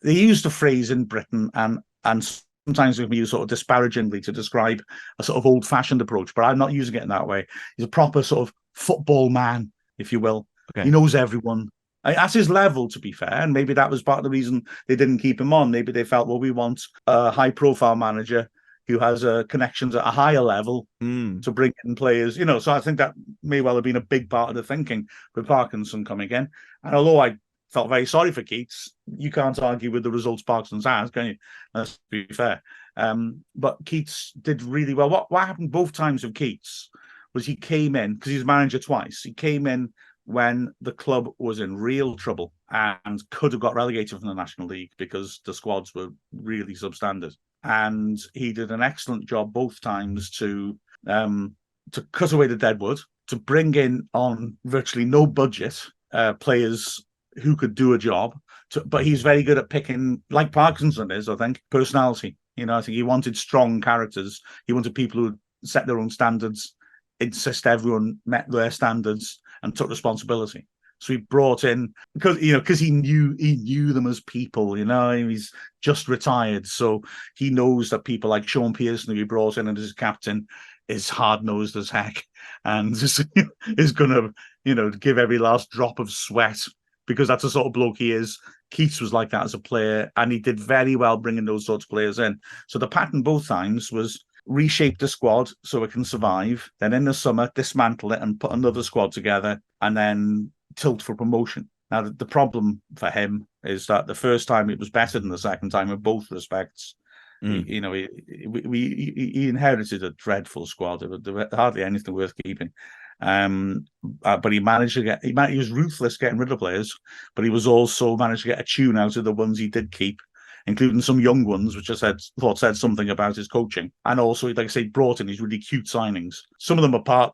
They used the phrase in Britain, and sometimes it can be used sort of disparagingly to describe a sort of old-fashioned approach, but I'm not using it in that way. He's a proper sort of football man, if you will. Okay. He knows everyone. At his level, to be fair, and maybe that was part of the reason they didn't keep him on. Maybe they felt, well, we want a high-profile manager who has connections at a higher level to bring in players. So I think that may well have been a big part of the thinking with Parkinson coming in. And although I felt very sorry for Keats, you can't argue with the results Parkinson's has, can you? Let's be fair. But Keats did really well. What happened both times with Keats was he came in, because he was manager twice, he came in when the club was in real trouble and could have got relegated from the National League because the squads were really substandard. And he did an excellent job both times to cut away the deadwood, to bring in on virtually no budget players who could do a job. But he's very good at picking, like Parkinson is, I think, personality. I think he wanted strong characters. He wanted people who set their own standards, insist everyone met their standards, and took responsibility. So he brought in, because he knew them as people. He's just retired, so he knows that people like Sean Pearson, who he brought in as his captain, is hard nosed as heck, and is going to give every last drop of sweat, because that's the sort of bloke he is. Keats was like that as a player, and he did very well bringing those sorts of players in. So the pattern both times was reshape the squad so it can survive, then in the summer dismantle it and put another squad together, and then tilt for promotion. Now the problem for him is that the first time it was better than the second time in both respects. He inherited a dreadful squad. There was hardly anything worth keeping. But he managed to he was ruthless getting rid of players, but he was also managed to get a tune out of the ones he did keep, including some young ones, which I thought said something about his coaching. And also, like I say, brought in these really cute signings. Some of them are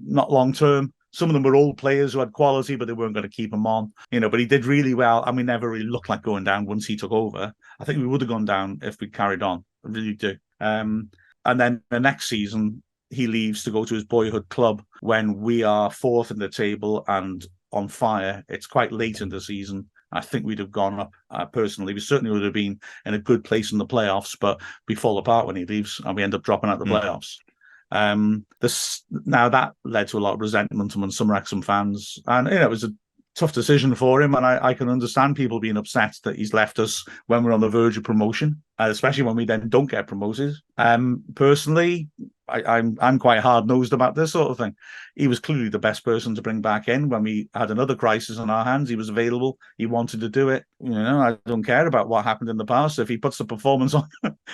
not long term. Some of them were old players who had quality, but they weren't going to keep him on. But he did really well, and we never really looked like going down once he took over. I think we would have gone down if we carried on. I really do. And then the next season, he leaves to go to his boyhood club when we are fourth in the table and on fire. It's quite late in the season. I think we'd have gone up personally. We certainly would have been in a good place in the playoffs, but we fall apart when he leaves and we end up dropping out the playoffs. Now that led to a lot of resentment among some Wrexham fans, and it was a tough decision for him, and I can understand people being upset that he's left us when we're on the verge of promotion, especially when we then don't get promoted. Personally, I'm quite hard-nosed about this sort of thing. He was clearly the best person to bring back in when we had another crisis on our hands. He was available. He wanted to do it. I don't care about what happened in the past. If he puts the performance on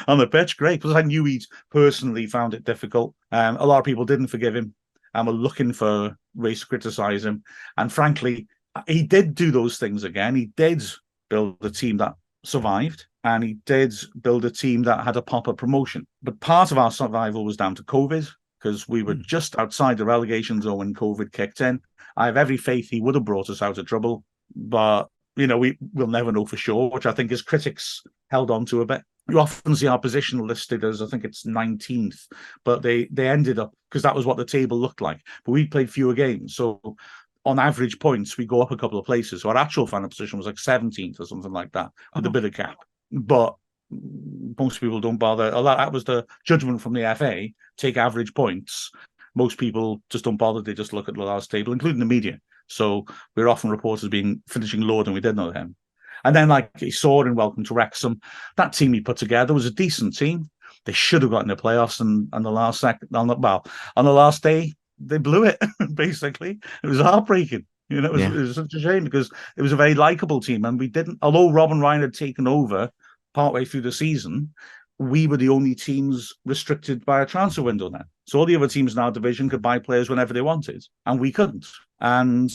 on the pitch, great, because I knew he'd personally found it difficult. A lot of people didn't forgive him and were looking for ways to criticise him. And frankly, he did do those things again. He did build a team that survived, and he did build a team that had a proper promotion. But part of our survival was down to COVID, because we were just outside the relegation zone when COVID kicked in. I have every faith he would have brought us out of trouble, but we'll never know for sure, which I think his critics held on to a bit. You often see our position listed as, I think it's 19th, but they ended up, because that was what the table looked like. But we played fewer games, so on average points, we go up a couple of places. So our actual final position was like 17th or something like that, with a bit of gap. But most people don't bother. That was the judgment from the FA, take average points. Most people just don't bother. They just look at the last table, including the media. So we're often reported as finishing lower than we did know him. And then, like he saw in Welcome to Wrexham, that team he put together was a decent team. They should have gotten the playoffs, and on the last day, they blew it, basically. It was heartbreaking. It was such a shame, because it was a very likeable team, and we didn't, although Rob and Ryan had taken over partway through the season, we were the only teams restricted by a transfer window then. So all the other teams in our division could buy players whenever they wanted, and we couldn't. And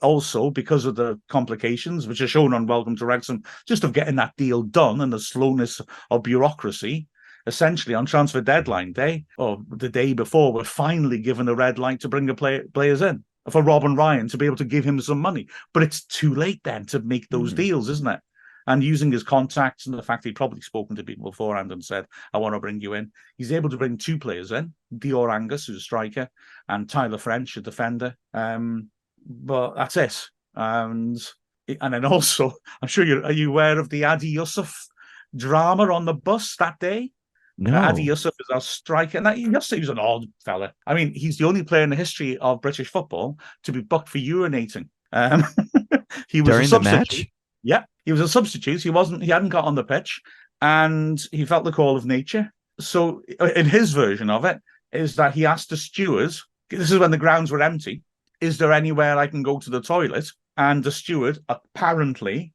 also, because of the complications, which are shown on Welcome to Wrexham, just of getting that deal done and the slowness of bureaucracy, essentially on transfer deadline day, or the day before, we're finally given a red light to bring the players in for Rob and Ryan to be able to give him some money. But it's too late then to make those deals, isn't it? And using his contacts and the fact he'd probably spoken to people beforehand and said, I want to bring you in, he's able to bring two players in, Dior Angus, who's a striker, and Tyler French, a defender. But that's it. And then also, I'm sure are you aware of the Adi Yusuf drama on the bus that day? No. Adi Yusuf is our striker. And he was an odd fella. I mean, he's the only player in the history of British football to be booked for urinating. He was during the match? Yeah, he was a substitute. He hadn't got on the pitch, and he felt the call of nature. So in his version of it is that he asked the steward, this is when the grounds were empty, is there anywhere I can go to the toilet? And the steward, apparently,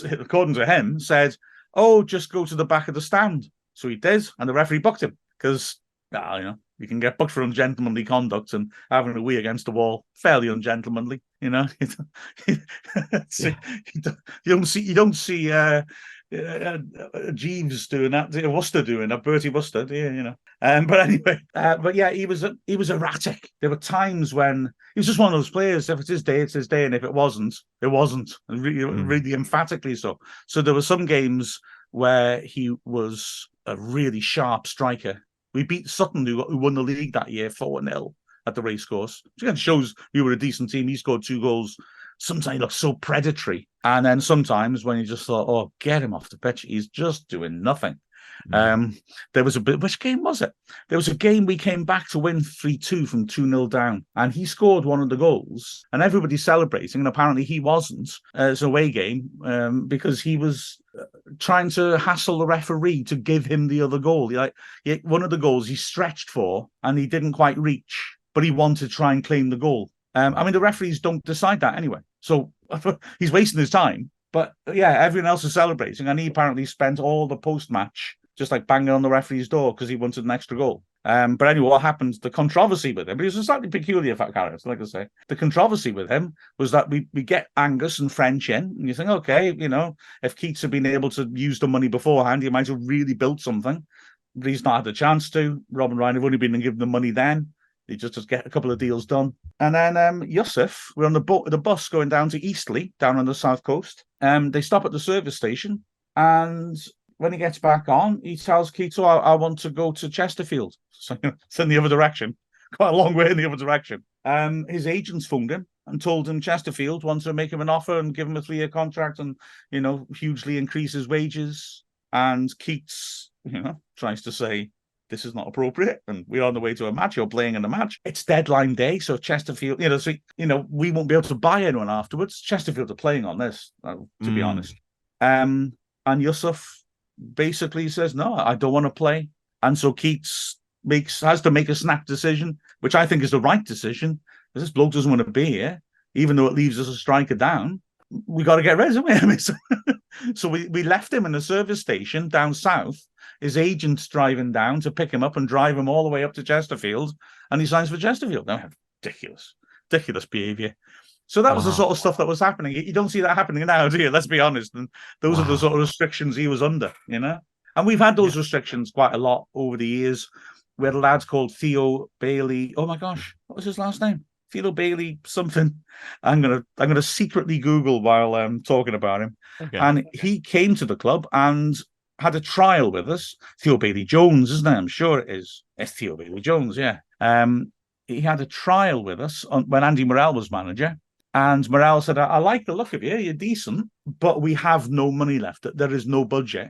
according to him, said, oh, just go to the back of the stand. So he did, and the referee booked him, because, you can get booked for ungentlemanly conduct, and having a wee against the wall, fairly ungentlemanly, You don't see Jeeves doing that, Worcester doing that, Bertie Worcester, But anyway, but yeah, he was erratic. There were times when he was just one of those players. If it's his day, it's his day, and if it wasn't, it wasn't. And really emphatically so. So there were some games where he was a really sharp striker. We beat Sutton, who won the league that year 4-0 at the Racecourse. Which again shows we were a decent team. He scored 2 goals. Sometimes he looked so predatory. And then sometimes when you just thought, oh, get him off the pitch, he's just doing nothing. There was which game was it? There was a game we came back to win 3-2 from 2-0 down, and he scored one of the goals, and everybody's celebrating, and apparently he wasn't. It's an away game, because he was trying to hassle the referee to give him the other goal. One of the goals he stretched for, and he didn't quite reach, but he wanted to try and claim the goal. The referees don't decide that anyway, so he's wasting his time. But yeah, everyone else is celebrating, and he apparently spent all the post-match just like banging on the referee's door because he wanted an extra goal. But anyway, what happened, the controversy with him, but he was a slightly peculiar character, like I say. The controversy with him was that we get Angus and French in, and you think, okay, if Keats had been able to use the money beforehand, he might have really built something. But he's not had the chance to. Rob and Ryan have only been given the money then. They just get a couple of deals done. And then Yusuf, we're on the bus going down to Eastleigh, down on the south coast. They stop at the service station, and when he gets back on, he tells Keto, I want to go to Chesterfield. So it's in the other direction, quite a long way in the other direction. His agents phoned him and told him Chesterfield wanted to make him an offer and give him a 3-year contract and, hugely increase his wages. And Keats, tries to say, this is not appropriate, and we're on the way to a match. You're playing in a match. It's deadline day, so Chesterfield, we won't be able to buy anyone afterwards. Chesterfield are playing on this, to be honest. And Yusuf basically says, no, I don't want to play. And so Keats has to make a snap decision, which I think is the right decision. This bloke doesn't want to be here, even though it leaves us a striker down. We got to get rid of him. So we left him in a service station down south. His agent's driving down to pick him up and drive him all the way up to Chesterfield, and he signs for Chesterfield. Now, ridiculous behaviour. So that was the sort of stuff that was happening. You don't see that happening now, do you? Let's be honest. And those are the sort of restrictions he was under, And we've had those restrictions quite a lot over the years. We had a lad called Theo Bailey. Oh my gosh, what was his last name? Theo Bailey something. I'm gonna secretly Google while I'm talking about him. Okay. And he came to the club and had a trial with us. Theo Bailey Jones, isn't it? I'm sure it is. It's Theo Bailey Jones, yeah. He had a trial with us when Andy Morrell was manager. And Morrell said, I like the look of you. You're decent, but we have no money left. There is no budget.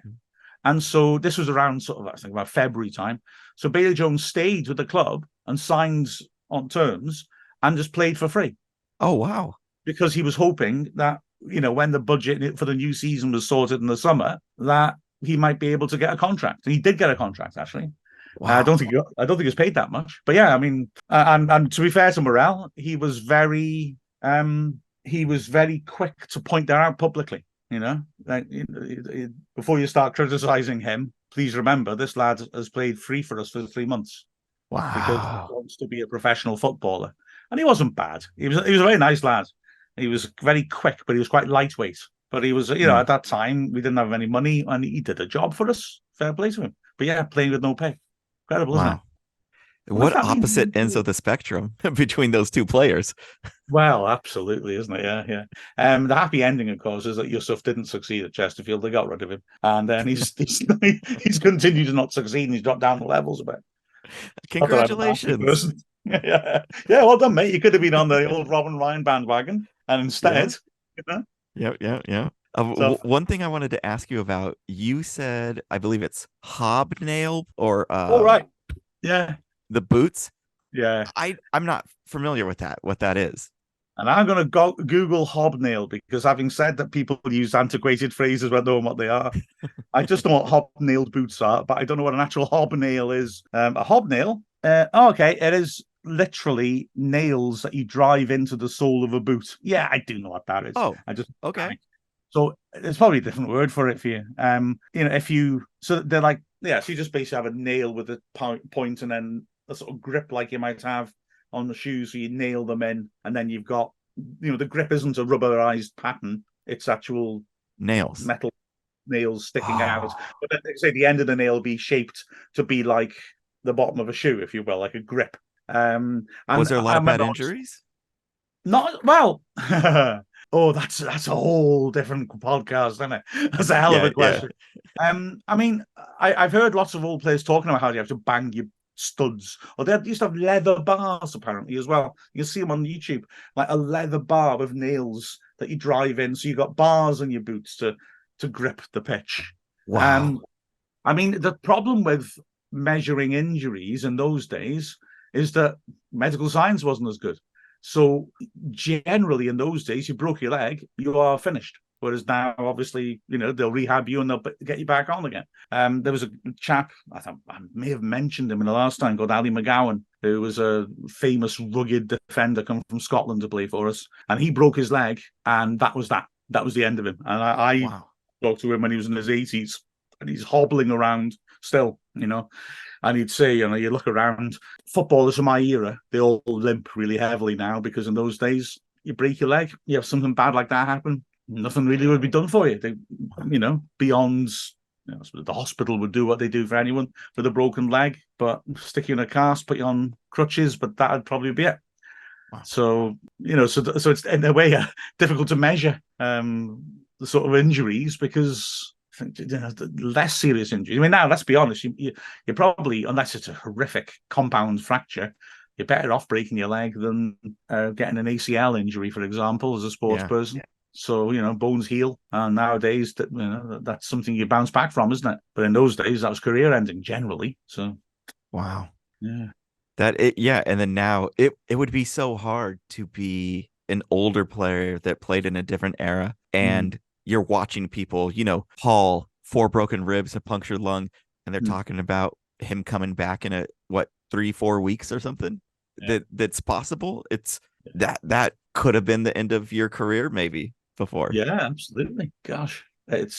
And so this was around I think about February time. So Bailey Jones stayed with the club and signed on terms and just played for free. Oh, wow. Because he was hoping that, when the budget for the new season was sorted in the summer, that he might be able to get a contract. And he did get a contract, actually. Wow. I don't think he was paid that much. But yeah, I mean, and to be fair to Morrell, he was very quick to point that out publicly. Before you start criticizing him, please remember this lad has played free for us for 3 months. Wow! Because he wants to be a professional footballer, and he wasn't bad. He was a very nice lad. He was very quick, but he was quite lightweight. But he was, at that time we didn't have any money, and he did a job for us. Fair play to him. But yeah, playing with no pay, incredible, isn't it? What opposite ends of the spectrum between those two players? Well, absolutely, isn't it? Yeah. The happy ending, of course, is that Yusuf didn't succeed at Chesterfield. They got rid of him, and then he's continued to not succeed, and he's dropped down the levels a bit. Congratulations! Yeah, well done, mate. You could have been on the old Robin Ryan bandwagon, and instead, Yeah. One thing I wanted to ask you about, you said, I believe it's hobnail or right, yeah. The boots? Yeah. I'm not familiar with that, what that is. And I'm going to Google hobnail, because having said that people use antiquated phrases when knowing what they are, I just know what hobnailed boots are, but I don't know what an actual hobnail is. A hobnail? Okay, it is literally nails that you drive into the sole of a boot. Yeah, I do know what that is. Oh, okay. So there's probably a different word for it for you. So they're like, so you just basically have a nail with a point and then a sort of grip like you might have on the shoes, so you nail them in, and then you've got, the grip isn't a rubberized pattern, it's actual nails, metal nails sticking out. But then they say the end of the nail be shaped to be like the bottom of a shoe, if you will, like a grip. And was there a lot of bad injuries? Not well. Oh, that's a whole different podcast, isn't it? That's a hell of a question. Yeah. I mean, I've heard lots of old players talking about how you have to bang your studs, or they used to have leather bars apparently as well. You can see them on YouTube, like a leather bar with nails that you drive in, so you got bars on your boots to grip the pitch. Wow. I mean, the problem with measuring injuries in those days is that medical science wasn't as good. So generally in those days, you broke your leg, you are finished. Whereas now, obviously, they'll rehab you and they'll get you back on again. There was a chap, I may have mentioned him in the last time, called Ali McGowan, who was a famous rugged defender come from Scotland to play for us. And he broke his leg, and that was that. That was the end of him. And I talked to him when he was in his 80s, and he's hobbling around still, And he'd say, you look around, footballers from my era, they all limp really heavily now, because in those days, you break your leg, you have something bad like that happen, nothing really would be done for you. They, beyond, the hospital would do what they do for anyone with a broken leg, but stick you in a cast, put you on crutches, but that'd probably be it. Wow. So, so it's in a way difficult to measure the sort of injuries, because less serious injuries. I mean, now let's be honest, you probably, unless it's a horrific compound fracture, you're better off breaking your leg than getting an ACL injury, for example, as a sports person. Yeah. So, bones heal. And nowadays, that's something you bounce back from, isn't it? But in those days, that was career ending generally. So, wow. Yeah. And then now it would be so hard to be an older player that played in a different era, and you're watching people, Paul, 4 broken ribs, a punctured lung, and they're talking about him coming back in 3-4 weeks or something. That's possible. It's that could have been the end of your career maybe before. Yeah, absolutely. Gosh, it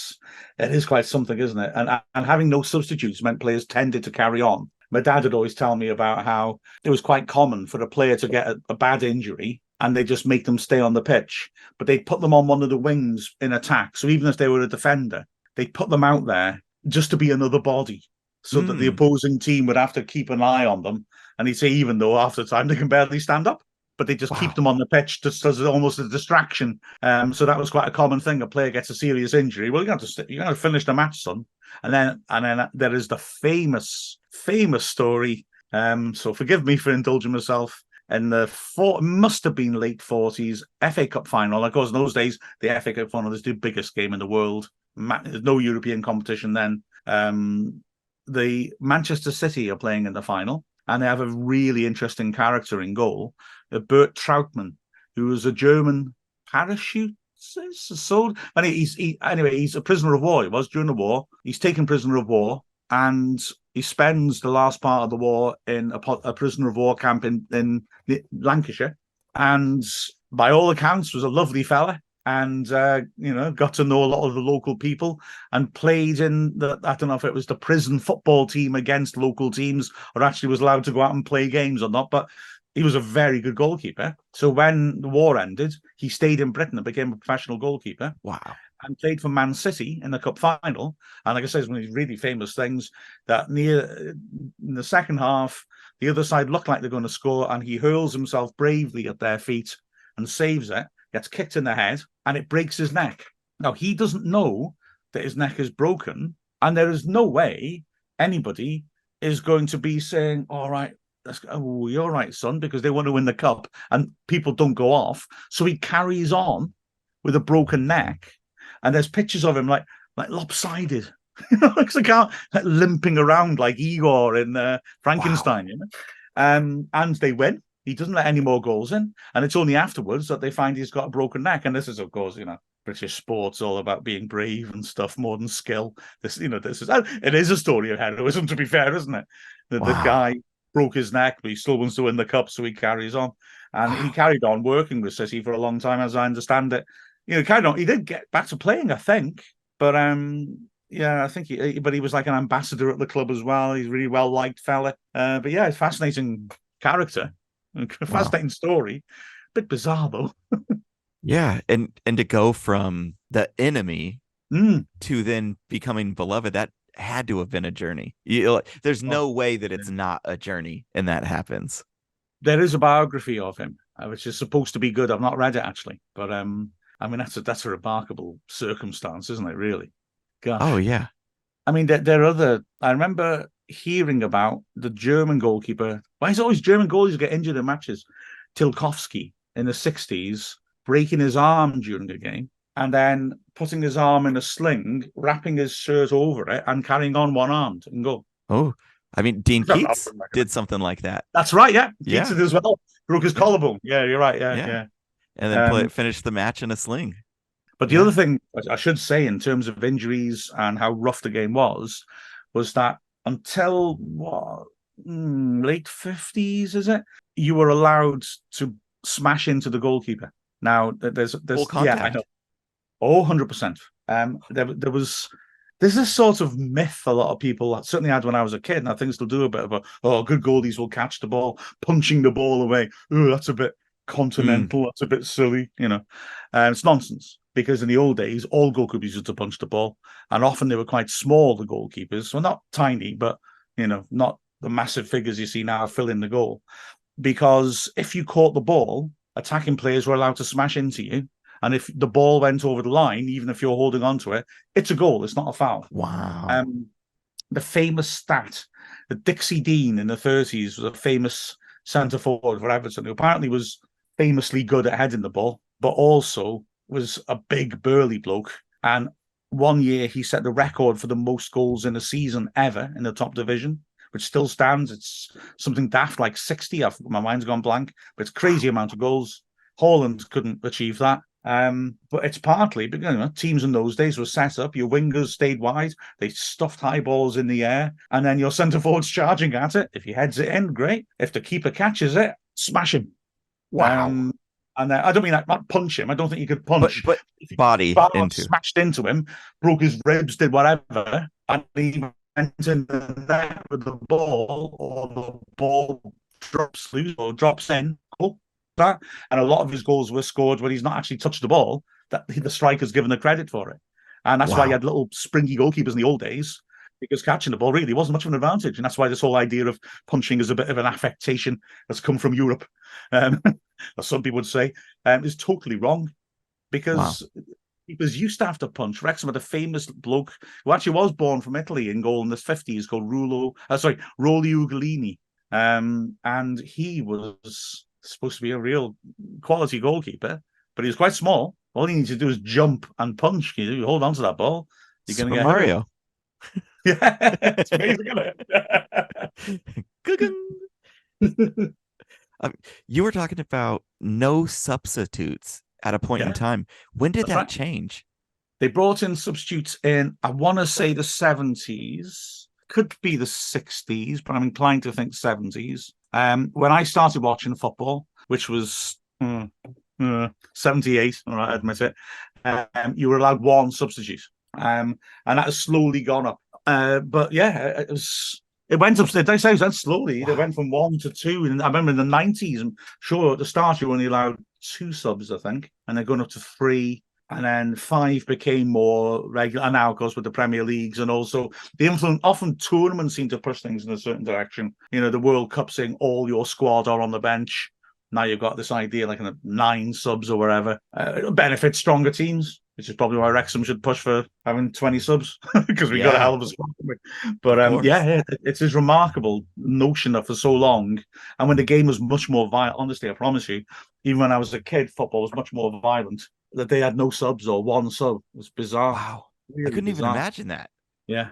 is quite something, isn't it? And having no substitutes meant players tended to carry on. My dad would always tell me about how it was quite common for a player to get a bad injury and they just make them stay on the pitch, but they'd put them on one of the wings in attack. So even if they were a defender, they'd put them out there just to be another body, so that the opposing team would have to keep an eye on them. And he'd say, even though after time they can barely stand up, but they just keep them on the pitch just as almost a distraction. So that was quite a common thing. A player gets a serious injury. Well, you got to finish the match, son. And then there is the famous story. So forgive me for indulging myself. In the must have been late 40s FA Cup final. Of course, in those days, the FA Cup final is the biggest game in the world. There's no European competition then. The Manchester City are playing in the final, and they have a really interesting character in goal, Bert Trautmann, who was a German parachutist. And he's a prisoner of war. He was during the war. He's taken prisoner of war, and he spends the last part of the war in a prisoner of war camp in Lancashire. And by all accounts, was a lovely fella. And got to know a lot of the local people, and played in I don't know if it was the prison football team against local teams, or actually was allowed to go out and play games or not. But he was a very good goalkeeper. So when the war ended, he stayed in Britain and became a professional goalkeeper. Wow. And played for Man City in the cup final. And like I said, it's one of these really famous things that in the second half, the other side looked like they're going to score, and he hurls himself bravely at their feet and saves it. Gets kicked in the head, and it breaks his neck. Now, he doesn't know that his neck is broken, and there is no way anybody is going to be saying, all right, you're all right, son, because they want to win the cup, and people don't go off. So he carries on with a broken neck, and there's pictures of him like lopsided, like limping around like Igor in Frankenstein, and they win. He doesn't let any more goals in, and it's only afterwards that they find he's got a broken neck. And this is, of course, British sports all about being brave and stuff more than skill. It is a story of heroism, to be fair, isn't it? The guy broke his neck, but he still wants to win the cup, so he carries on. And he carried on working with City for a long time, as I understand it. Carried on. He did get back to playing, I think, but I think he was like an ambassador at the club as well. He's a really well liked fella. But yeah, it's a fascinating character. A fascinating story. Bit bizarre though. Yeah, and to go from the enemy to then becoming beloved, that had to have been a journey. There's no way that it's not a journey, and that happens. There is a biography of him, which is supposed to be good. I've not read it actually, but that's a remarkable circumstance, isn't it? Really? Gosh. Oh yeah. I mean, there are other. I remember hearing about the German goalkeeper. Why is always German goalies get injured in matches? Tilkovsky in the 60s, breaking his arm during a game, and then putting his arm in a sling, wrapping his shirt over it, and carrying on one-armed and go. Oh, I mean, Dean Keats did something like that. That's right, yeah. Keats did as well. Broke his collarbone. Yeah, you're right. Yeah. And then finished the match in a sling. But the other thing I should say in terms of injuries and how rough the game was that until late 50s, is it? You were allowed to smash into the goalkeeper. Now there's full contact. I know. 100%. There's this sort of myth a lot of people certainly had when I was a kid, and I think still do a bit of good goalies will catch the ball, punching the ball away. Oh, that's a bit continental. That's a bit silly. It's nonsense. Because in the old days, all goalkeepers used to punch the ball, and often they were quite small, the goalkeepers. Well, not tiny, but, not the massive figures you see now filling the goal. Because if you caught the ball, attacking players were allowed to smash into you. And if the ball went over the line, even if you're holding onto it, it's a goal. It's not a foul. Wow. The famous stat that Dixie Dean in the 30s was a famous centre forward for Everton, who apparently was famously good at heading the ball, but also was a big burly bloke. And one year he set the record for the most goals in a season ever in the top division, which still stands. It's something daft like 60. My mind's gone blank, but it's crazy amount of goals. Haaland couldn't achieve that. But it's partly because teams in those days were set up. Your wingers stayed wide, they stuffed high balls in the air, and then your centre forward's charging at it. If he heads it in, great. If the keeper catches it, smash him. Wow. And I don't mean like not punch him. I don't think you could punch. But body into smashed into him, broke his ribs, did whatever, and he went in the net with the ball, or the ball drops loose or drops in. Cool. That, and a lot of his goals were scored when he's not actually touched the ball, that the striker's given the credit for it. And that's why you had little springy goalkeepers in the old days, because catching the ball really wasn't much of an advantage. And that's why this whole idea of punching is a bit of an affectation that's come from Europe, as some people would say, is totally wrong, because keepers used to have to punch. Wrexham had a famous bloke who actually was born from Italy in goal in the 50s called Rollo Ugolini. And he was supposed to be a real quality goalkeeper, but he was quite small. All you need to do is jump and punch. You hold on to that ball, you're going to get Mario. Yeah, it's amazing, isn't it? You were talking about no substitutes at a point in time. When did that change? They brought in substitutes in, I want to say the 70s, could be the 60s, but I'm inclined to think 70s. When I started watching football, which was 78, all right, I admit it, you were allowed one substitute, and that has slowly gone up. But yeah, it went up. They say that slowly. Wow. They went from 1 to 2, and I remember in the 90s. I'm sure at the start you were only allowed 2 subs, I think, and they're going up to 3. And then 5 became more regular. And now, of course, with the Premier Leagues and also the influence, often tournaments seem to push things in a certain direction. The World Cup saying all your squad are on the bench. Now you've got this idea like 9 subs or whatever. It'll benefit stronger teams, which is probably why Wrexham should push for having 20 subs, because we got a hell of a squad. But it's this remarkable notion that for so long, and when the game was much more violent, honestly, I promise you, even when I was a kid, football was much more violent, that they had no subs or 1 sub. It was bizarre. Wow. Really I couldn't even imagine that. Yeah.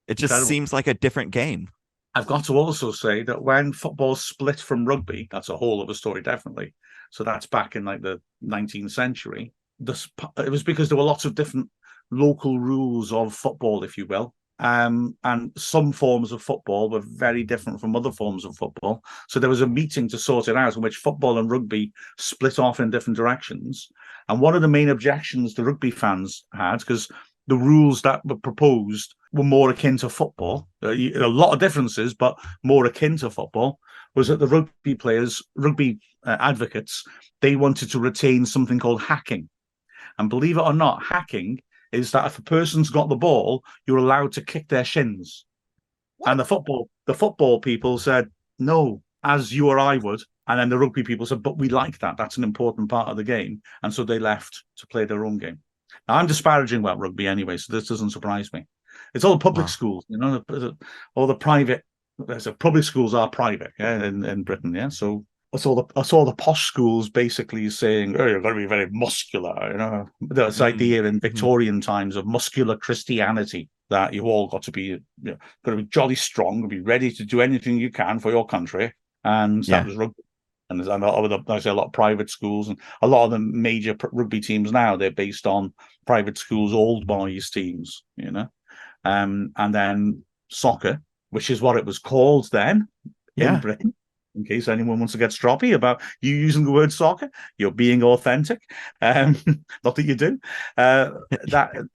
It just seems like a different game. I've got to also say that when football split from rugby, that's a whole other story, definitely. So that's back in like the 19th century. It was because there were lots of different local rules of football, if you will. And some forms of football were very different from other forms of football. So there was a meeting to sort it out in which football and rugby split off in different directions. And one of the main objections the rugby fans had, because the rules that were proposed were more akin to football, a lot of differences, but more akin to football, was that the rugby advocates, they wanted to retain something called hacking. And believe it or not, hacking is that if a person's got the ball, you're allowed to kick their shins. What? And the football people said, no, as you or I would. And then the rugby people said, but we like that. That's an important part of the game. And so they left to play their own game. Now, I'm disparaging about rugby anyway, so this doesn't surprise me. It's all public schools, all the private. So public schools are private, in Britain, So that's all the posh schools basically saying, "Oh, you've got to be very muscular." This idea in Victorian times of muscular Christianity, that you've all got to be, got to be jolly strong, be ready to do anything you can for your country, and that was rugby. And I say a lot of private schools, and a lot of the major rugby teams now, they're based on private schools, old boys teams, and then soccer, which is what it was called then in Britain. In case anyone wants to get stroppy about you using the word soccer, you're being authentic. Not that you do. That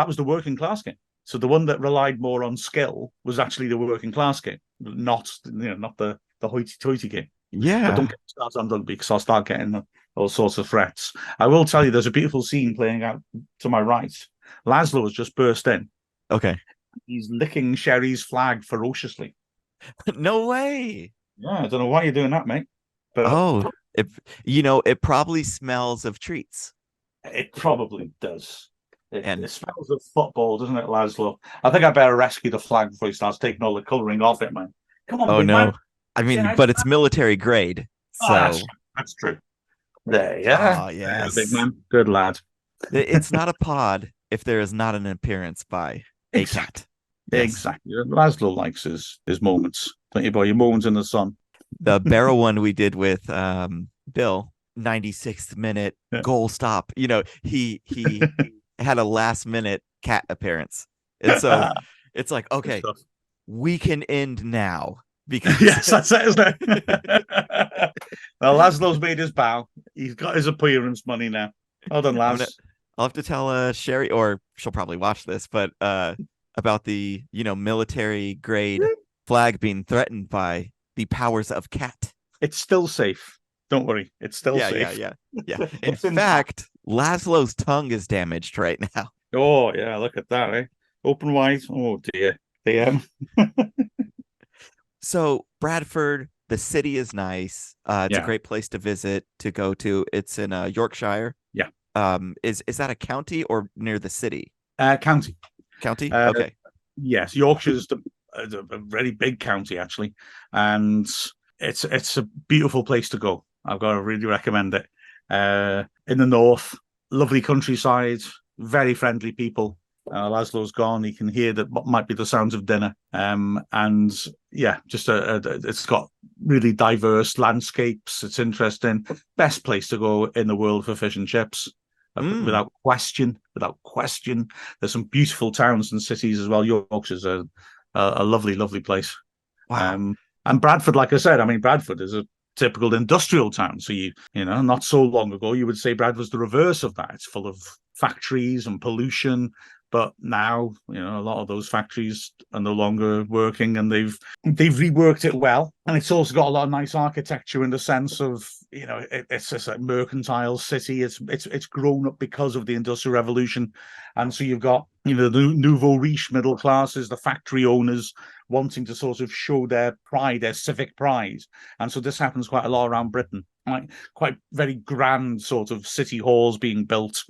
was the working class game. So the one that relied more on skill was actually the working class game, not the hoity-toity game. Yeah. But don't get started on rugby, because I'll start getting all sorts of threats. I will tell you, there's a beautiful scene playing out to my right. Laszlo has just burst in. Okay. He's licking Sherry's flag ferociously. No way. Yeah, I don't know why you're doing that, mate. But it probably smells of treats. It probably does. It smells of football, doesn't it, Laszlo? I think I better rescue the flag before he starts taking all the colouring off it, man. Come on, oh no. man. I mean, Yeah, but it's military grade. oh, So, that's true. There, yeah. ah, Big yes. man. Good lad. It's not a pod if there is not an appearance by a Exactly. cat. Yes. Exactly. Laszlo likes his moments. Don't you, boy? Your moments in the sun. The barrel one we did with Bill, 96th minute Yeah. goal stop. He had a last minute cat appearance. And so it's like, Good okay, stuff. we can end now because Yes, that's it, isn't it? Well, Laszlo's made his bow. He's got his appearance money now. Well done, I'm gonna Laz. I'll have to tell Sherry, or she'll probably watch this, but about the military grade flag being threatened by the powers of cat. It's still safe. Don't worry. It's still Yeah. safe. Yeah. In It's intact. fact, Laszlo's tongue is damaged right now. Oh, yeah, look at that, eh? Open wide. Oh, dear. The, So Bradford, the city is nice. It's a yeah, great place to visit, to go to. It's in Yorkshire. yeah. Is that a county or near the city? County. County? Uh, Okay. yes, Yorkshire's a very big county, actually. And it's a beautiful place to go. I've got to really recommend it. In the north, lovely countryside, very friendly people. Laszlo's gone. He can hear that what might be the sounds of dinner. And yeah, just it's got really diverse landscapes. It's interesting. Best place to go in the world for fish and chips. Without question, without question. There's some beautiful towns and cities as well. Yorkshire's a lovely, lovely place. Wow. And Bradford, like I said, I mean, Bradford is a typical industrial town. So not so long ago, you would say Bradford's the reverse of that. It's full of factories and pollution. But now, a lot of those factories are no longer working, and they've reworked it well. And it's also got a lot of nice architecture in the sense of, it's just a mercantile city. It's grown up because of the Industrial Revolution, and so you've got the nouveau riche middle classes, the factory owners wanting to sort of show their pride, their civic pride, and so this happens quite a lot around Britain. Like quite very grand sort of city halls being built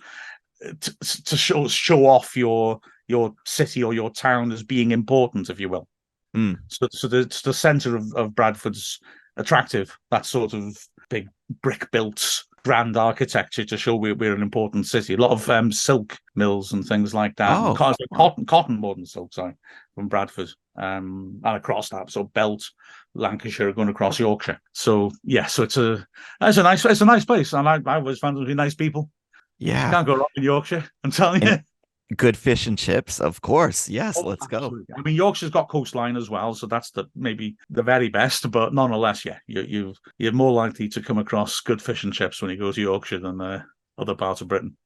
to show off your city or your town as being important, if you will. So the centre of Bradford's attractive. That sort of big brick built grand architecture to show we're an important city. A lot of silk mills and things like that. Oh, cotton more than silk, sorry, from Bradford. And across that, so Belt, Lancashire, going across Yorkshire. So yeah, so it's a nice place, and I always found them to be nice people. yeah. Can't go wrong in Yorkshire, I'm telling you. Good fish and chips, of course. Yes, let's Absolutely. go. I mean, Yorkshire's got coastline as well, so that's maybe the very best. But nonetheless, yeah, you're more likely to come across good fish and chips when you go to Yorkshire than other parts of Britain.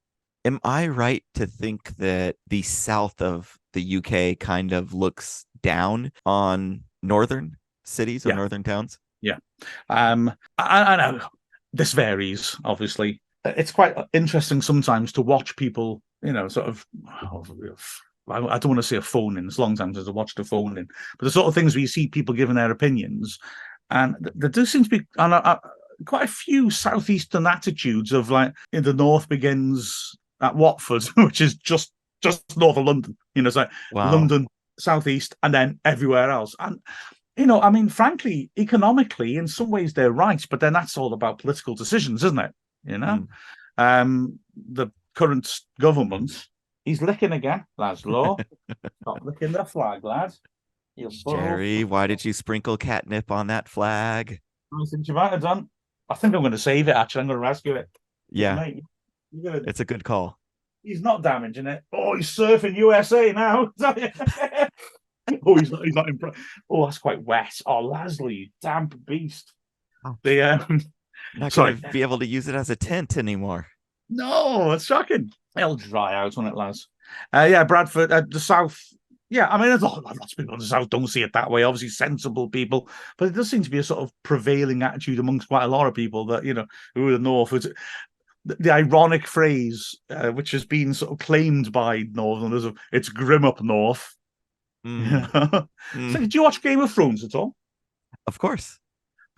Am I right to think that the south of the UK kind of looks down on northern cities or northern towns? Yeah. I know this varies, obviously. It's quite interesting sometimes to watch people, sort of. I don't want to say a phone in. It's a long time since I watched a phone in, but the sort of things where you see people giving their opinions, and there does seem to be quite a few southeastern attitudes of like in the north begins at Watford, which is just north of London. It's like London, southeast, and then everywhere else. And I mean, frankly, economically, in some ways they're right, but then that's all about political decisions, isn't it? The current government, he's licking again, Laszlo. Stop licking the flag, lad. Jerry, why did you sprinkle catnip on that flag? I think you might have done. I think I'm going to save it, actually. I'm going to rescue it. Yeah. Mate, it's a good call. He's not damaging it. Oh, he's surfing USA now. Oh, he's not impressed. Oh, that's quite wet. Oh, Laszlo, you damp beast. Oh. Not going to be able to use it as a tent anymore. No, that's shocking. It'll dry out, won't it, lads? Yeah, Bradford, the south. Yeah, I mean, lots of people in the south don't see it that way. Obviously, sensible people, but it does seem to be a sort of prevailing attitude amongst quite a lot of people that who are the north. The ironic phrase, which has been sort of claimed by Northerners, of it's grim up north. So, did you watch Game of Thrones at all? Of course.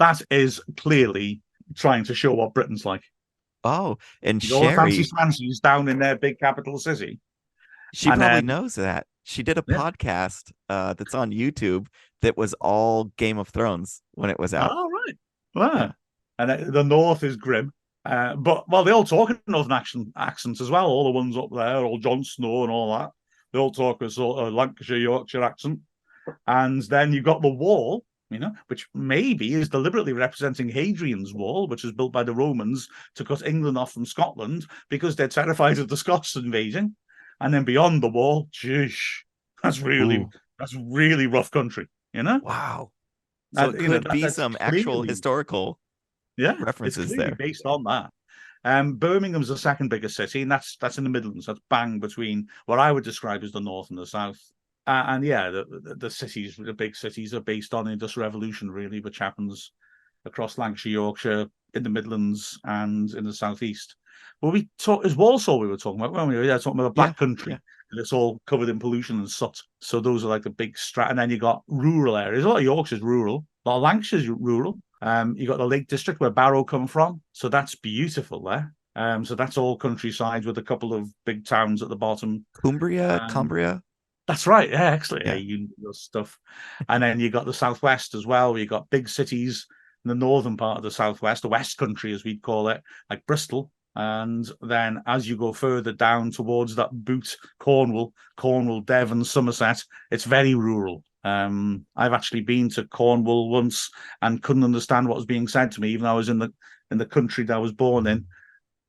That is clearly trying to show what Britain's like. Oh, and Sherry, all the fancy fancies down in their big capital city. She probably knows that. She did a podcast that's on YouTube that was all Game of Thrones when it was out. Oh, right. Wow. Yeah. And the North is grim. But, well, they all talk in Northern accents as well. All the ones up there, all Jon Snow and all that. They all talk a sort of Lancashire, Yorkshire accent. And then you've got the Wall, which maybe is deliberately representing Hadrian's Wall, which was built by the Romans to cut England off from Scotland because they're terrified of the Scots invading. And then beyond the Wall, that's really rough country, Wow. So it could be some actual historical references it's clearly there. based on that. Birmingham's the second biggest city, and that's in the Midlands. That's bang between what I would describe as the North and the South. The cities, the big cities, are based on the Industrial Revolution, really, which happens across Lancashire, Yorkshire, in the Midlands, and in the southeast. Well, it's Walsall we were talking about, weren't we? Yeah, talking about the Black Country. Yeah. And it's all covered in pollution and soot. So those are like the big and then you got rural areas. A lot of Yorkshire's rural, a lot of Lancashire's rural. You got the Lake District where Barrow come from, so that's beautiful there. So that's all countryside with a couple of big towns at the bottom. Cumbria. That's right. Yeah, excellent. Yeah, you know stuff. And then you got the southwest as well. You got big cities in the northern part of the southwest, the West Country as we'd call it, like Bristol. And then as you go further down towards that boot, Cornwall, Devon, Somerset, it's very rural. I've actually been to Cornwall once and couldn't understand what was being said to me, even though I was in the country that I was born in.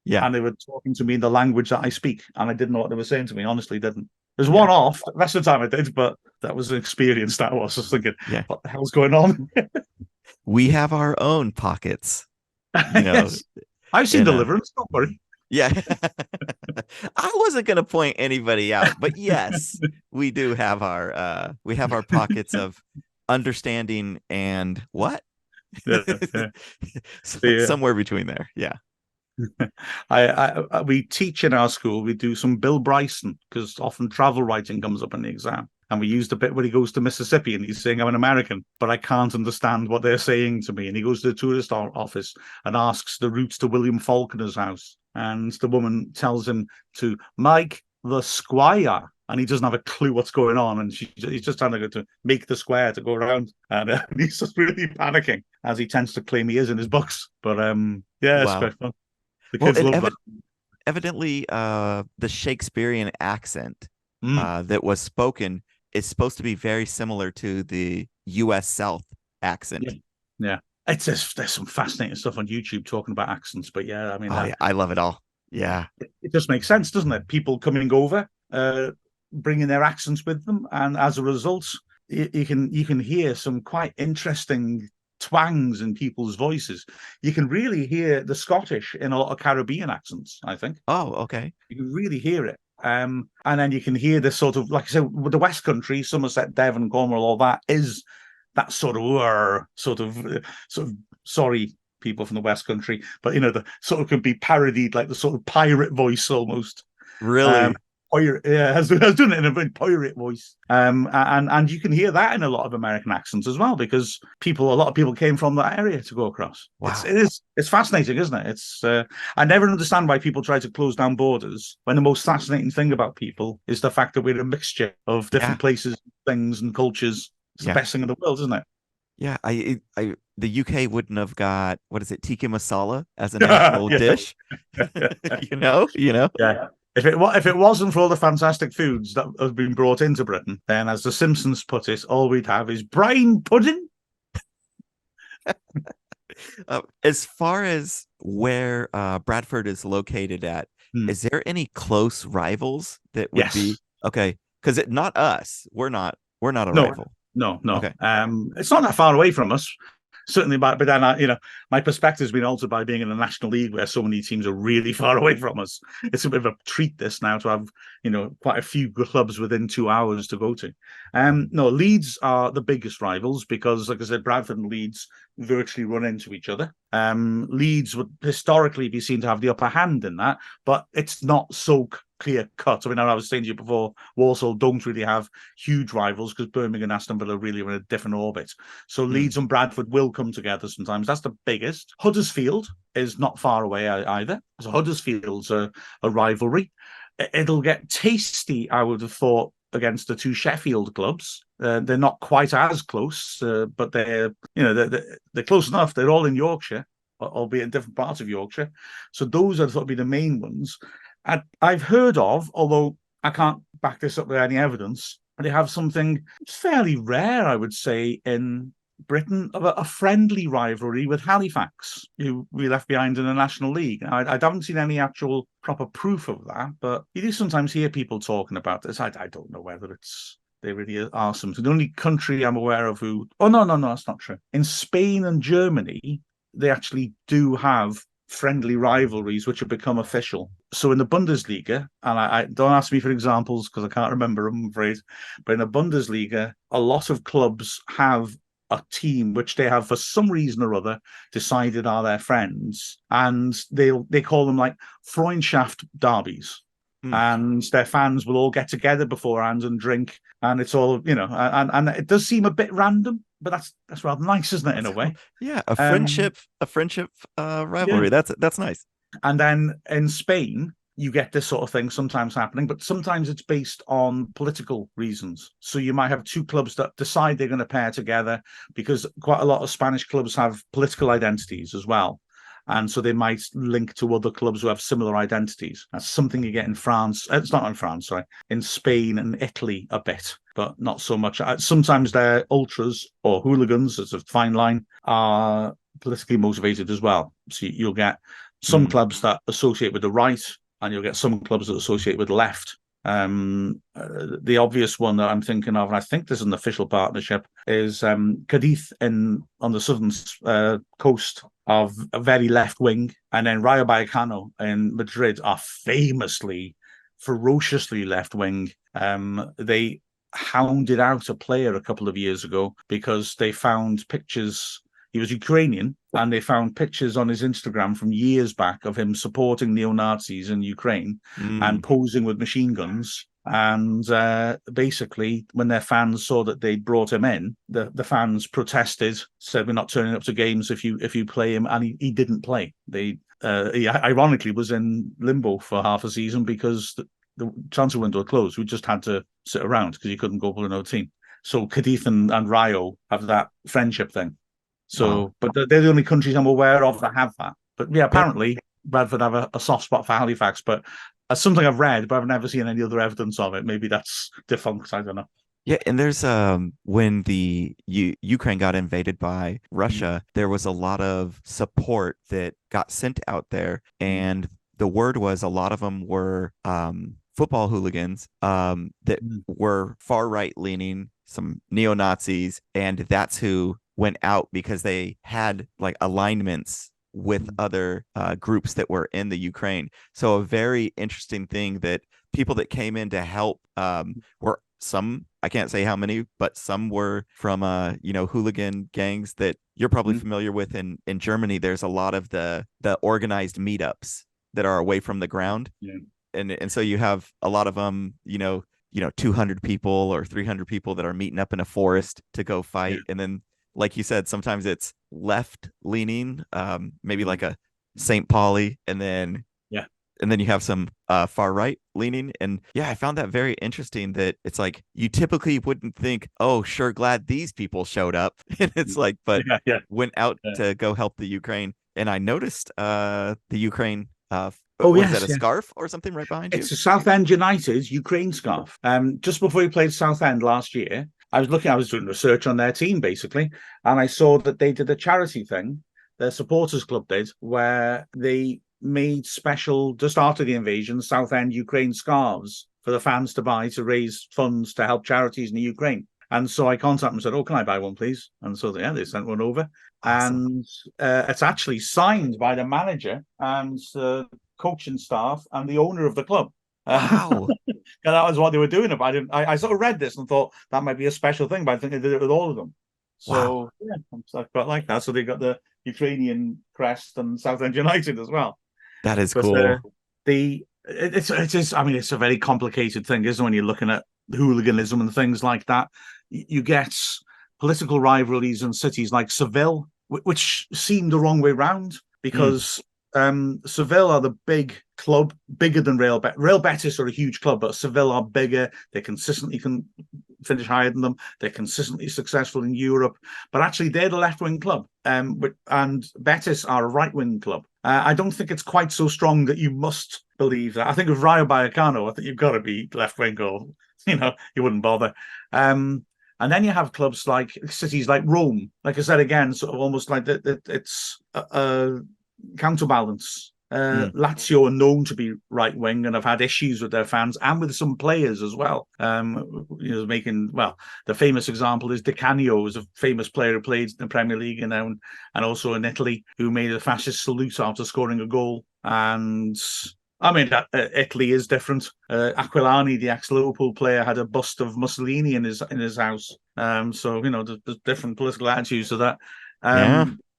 Yeah. And they were talking to me in the language that I speak, and I didn't know what they were saying to me. Honestly, didn't. There's one off. The rest of the time I did, but that was an experience that was. I was thinking, what the hell's going on? We have our own pockets. Yes. I've seen Deliverance, don't worry. Yeah. I wasn't going to point anybody out, but yes, we do have our pockets of understanding and what? Somewhere between there. Yeah. We teach in our school. We do some Bill Bryson because often travel writing comes up in the exam, and we use the bit where he goes to Mississippi and he's saying, "I'm an American, but I can't understand what they're saying to me." And he goes to the tourist office and asks the routes to William Faulkner's house, and the woman tells him to Mike the Squire, and he doesn't have a clue what's going on, and he's just trying to go to make the square to go around, and he's just really panicking, as he tends to claim he is in his books. But it's quite fun. The kids love that. Evidently, the Shakespearean accent that was spoken is supposed to be very similar to the U.S. South accent. Yeah. There's some fascinating stuff on YouTube talking about accents, but I love it all. Yeah, it just makes sense, doesn't it? People coming over, bringing their accents with them, and as a result, you can hear some quite interesting twangs in people's voices. You can really hear the Scottish in a lot of Caribbean accents, I think. Oh, okay. You can really hear it. And then you can hear this sort of, like I said, with the West Country, Somerset, Devon, Cornwall, all that is that sort of sorry, people from the West Country, but the sort of could be parodied like the sort of pirate voice almost. Really? I was doing it in a very pirate voice. And you can hear that in a lot of American accents as well, because a lot of people came from that area to go across. Wow. It's fascinating, isn't it? I never understand why people try to close down borders when the most fascinating thing about people is the fact that we're a mixture of different places, things, and cultures. It's the best thing in the world, isn't it? Yeah, the UK wouldn't have got, what is it, tikka masala as a national dish. you know. Yeah. If it wasn't for all the fantastic foods that have been brought into Britain, then, as the Simpsons put it, all we'd have is brine pudding. As far as where Bradford is located at, is there any close rivals that would be okay? Because not us, we're not a rival. No. Okay. It's not that far away from us. Certainly, but then my perspective's been altered by being in the National League, where so many teams are really far away from us. It's a bit of a treat this now to have quite a few clubs within 2 hours to go to. No, Leeds are the biggest rivals because, like I said, Bradford and Leeds virtually run into each other. Leeds would historically be seen to have the upper hand in that, but it's not so clear cut. I mean, I was saying to you before, Walsall don't really have huge rivals because Birmingham and Aston Villa really are in a different orbit. So Leeds and Bradford will come together sometimes. That's the biggest. Huddersfield is not far away either. So Huddersfield's a rivalry. It'll get tasty, I would have thought, against the two Sheffield clubs. They're not quite as close, but they're close enough. They're all in Yorkshire, albeit in different parts of Yorkshire. So those are thought to be the main ones. I've heard of, although I can't back this up with any evidence, they have something fairly rare, I would say, in Britain, of a friendly rivalry with Halifax, who we left behind in the National League. I haven't seen any actual proper proof of that, but you do sometimes hear people talking about this. I don't know whether they really are something. The only country I'm aware of who... Oh, no, that's not true. In Spain and Germany, they actually do have friendly rivalries which have become official. So in the Bundesliga, and I don't ask me for examples because I can't remember them, I'm afraid, but in the Bundesliga, a lot of clubs have a team which they have for some reason or other decided are their friends, and they call them like Freundschaft derbies. And their fans will all get together beforehand and drink, and it's all, and it does seem a bit random, but that's rather nice, isn't it, in a way? Yeah, a friendship rivalry. Yeah. That's nice. And then in Spain, you get this sort of thing sometimes happening, but sometimes it's based on political reasons. So you might have two clubs that decide they're going to pair together because quite a lot of Spanish clubs have political identities as well. And so they might link to other clubs who have similar identities. That's something you get in France. It's not in France, sorry. In Spain and Italy a bit, but not so much. Sometimes their ultras or hooligans, it's a fine line, are politically motivated as well. So you'll get some clubs that associate with the right, and you'll get some clubs that associate with the left. The obvious one that I'm thinking of, and I think this is an official partnership, is Cadiz on the southern coast of a very left wing, and then Rayo Vallecano in Madrid are famously, ferociously left wing. They hounded out a player a couple of years ago because they found pictures. He was Ukrainian, and they found pictures on his Instagram from years back of him supporting neo-Nazis in Ukraine and posing with machine guns. And basically, when their fans saw that they'd brought him in, the fans protested, said, "We're not turning up to games if you play him," and he didn't play. He ironically was in limbo for half a season because the transfer window closed. We just had to sit around because you couldn't go for another team. So Cadiz and Rayo have that friendship thing. So, wow. But they're the only countries I'm aware of that have that. But yeah, apparently Bradford have a soft spot for Halifax, but that's something I've read, but I've never seen any other evidence of it. Maybe that's defunct, I don't know. Yeah, and there's when the Ukraine got invaded by Russia, there was a lot of support that got sent out there, and the word was a lot of them were football hooligans that were far right leaning, some neo-Nazis, and that's who went out because they had like alignments with other groups that were in the Ukraine. So a very interesting thing that people that came in to help were some, I can't say how many, but some were from hooligan gangs that you're probably familiar with in Germany. There's a lot of the organized meetups that are away from the ground. Yeah. And so you have a lot of them, 200 people or 300 people that are meeting up in a forest to go fight. Yeah. And then, like you said, sometimes it's left leaning, maybe like a St. Pauli, and then you have some far right leaning. And yeah, I found that very interesting that it's like you typically wouldn't think, oh, sure, glad these people showed up. And it's like, but went out to go help the Ukraine. And I noticed the Ukraine was that a scarf or something right behind you? It's a Southend United Ukraine scarf. Just before we played Southend last year, I was doing research on their team, basically, and I saw that they did a charity thing, their supporters club did, where they made special, just after the invasion, Southend Ukraine scarves for the fans to buy to raise funds to help charities in the Ukraine. And so I contacted them and said, "Oh, can I buy one, please?" And so they sent one over. Awesome. And it's actually signed by the manager and the coaching staff and the owner of the club. Wow. And that was what they were doing. I sort of read this and thought that might be a special thing, but I think they did it with all of them. So I quite like that. So they got the Ukrainian crest and Southend United as well. That is cool. It's a very complicated thing, isn't it, when you're looking at hooliganism and things like that. You get political rivalries in cities like Seville, which seem the wrong way round because Seville are the big club, bigger than Real Betis. Real Betis are a huge club, but Seville are bigger. They consistently can finish higher than them. They're consistently successful in Europe, but actually they're the left-wing club. And Betis are a right-wing club. I don't think it's quite so strong that you must believe that. I think with Rayo Vallecano, I think you've got to be left-wing, or you wouldn't bother. And then you have clubs like cities like Rome. Like I said again, sort of almost like it's a counterbalance. Lazio are known to be right wing and have had issues with their fans and with some players as well. The famous example is Di Canio, who's a famous player who played in the Premier League and also in Italy, who made a fascist salute after scoring a goal. And I mean, Italy is different. Aquilani, the ex-Liverpool player, had a bust of Mussolini in his house. So there's different political attitudes to that.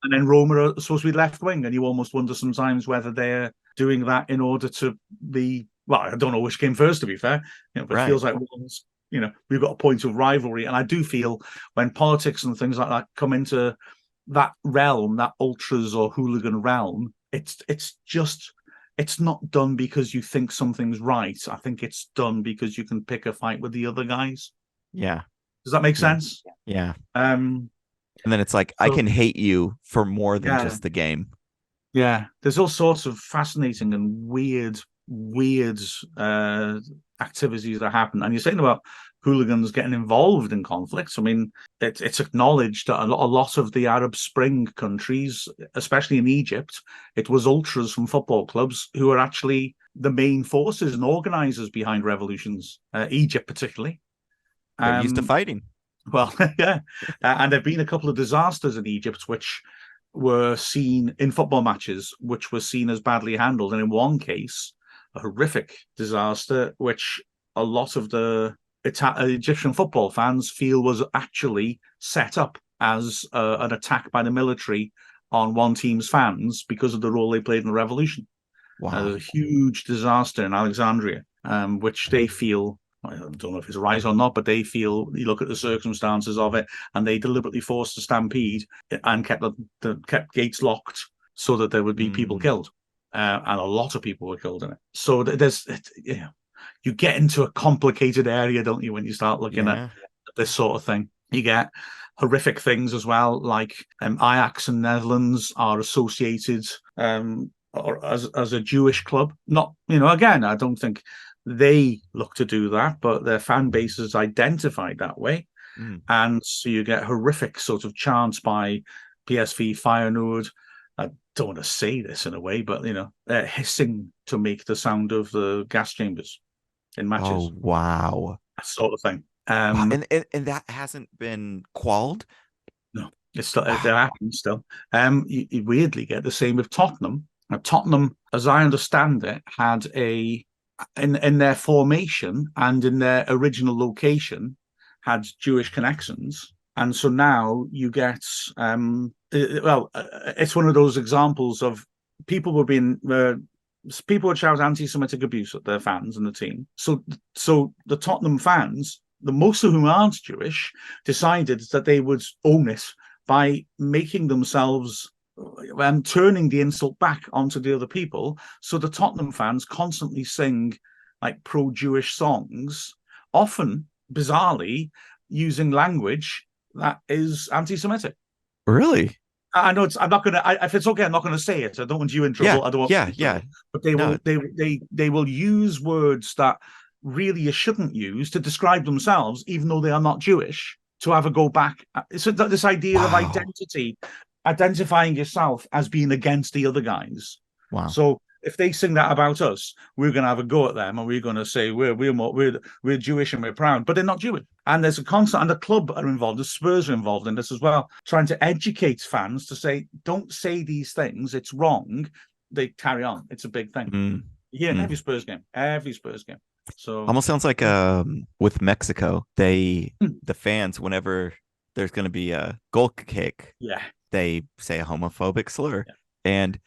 And then Roma are supposed to be left wing, and you almost wonder sometimes whether they're doing that in order to be. Well, I don't know which came first, to be fair. But It feels like we've got a point of rivalry, and I do feel when politics and things like that come into that realm, that ultras or hooligan realm, it's not done because you think something's right. I think it's done because you can pick a fight with the other guys. Yeah. Does that make sense? Yeah. And then it's like, I can hate you for more than just the game. Yeah. There's all sorts of fascinating and weird activities that happen. And you're saying about hooligans getting involved in conflicts. I mean, it's acknowledged that a lot of the Arab Spring countries, especially in Egypt, it was ultras from football clubs who are actually the main forces and organizers behind revolutions, Egypt particularly. They're used to fighting. Well, yeah. And there have been a couple of disasters in Egypt which were seen in football matches, which were seen as badly handled. And in one case, a horrific disaster, which a lot of the Egyptian football fans feel was actually set up as an attack by the military on one team's fans because of the role they played in the revolution. Wow. There's a huge disaster in Alexandria, which they feel, I don't know if it's right or not, but they feel, you look at the circumstances of it, and they deliberately forced a stampede and kept gates locked so that there would be people killed. And a lot of people were killed in it. So you get into a complicated area, don't you, when you start looking at this sort of thing. You get horrific things as well, like Ajax in Netherlands are associated or as a Jewish club. Not, again, I don't think they look to do that, but their fan base is identified that way. And so you get horrific sort of chants by PSV Feyenoord. I don't want to say this in a way, but hissing to make the sound of the gas chambers in matches. Oh wow, that sort of thing. And that hasn't been quelled. No, it's still it happens still. You weirdly get the same with Tottenham. Now, Tottenham, as I understand it, had in their formation and in their original location had Jewish connections, and so now you get it's one of those examples of people would shout anti-Semitic abuse at their fans and the team. So the Tottenham fans, the most of whom aren't Jewish, decided that they would own it by making themselves turning the insult back onto the other people. So the Tottenham fans constantly sing like pro-Jewish songs, often bizarrely using language that is anti-Semitic. Really? I know I'm not gonna. If it's okay, I'm not gonna say it. I don't want you in trouble. I don't want. Yeah. But they will use words that really you shouldn't use to describe themselves, even though they are not Jewish. To have a go back. So this idea of identity, identifying yourself as being against the other guys. Wow. So if they sing that about us, we're going to have a go at them, and we're going to say we're Jewish and we're proud, but they're not Jewish. And there's a constant, and the club are involved, the Spurs are involved in this as well, trying to educate fans to say, don't say these things, it's wrong. They carry on. It's a big thing. Every Spurs game. So almost sounds like with Mexico, the fans, whenever there's going to be a goal kick, they say a homophobic slur, and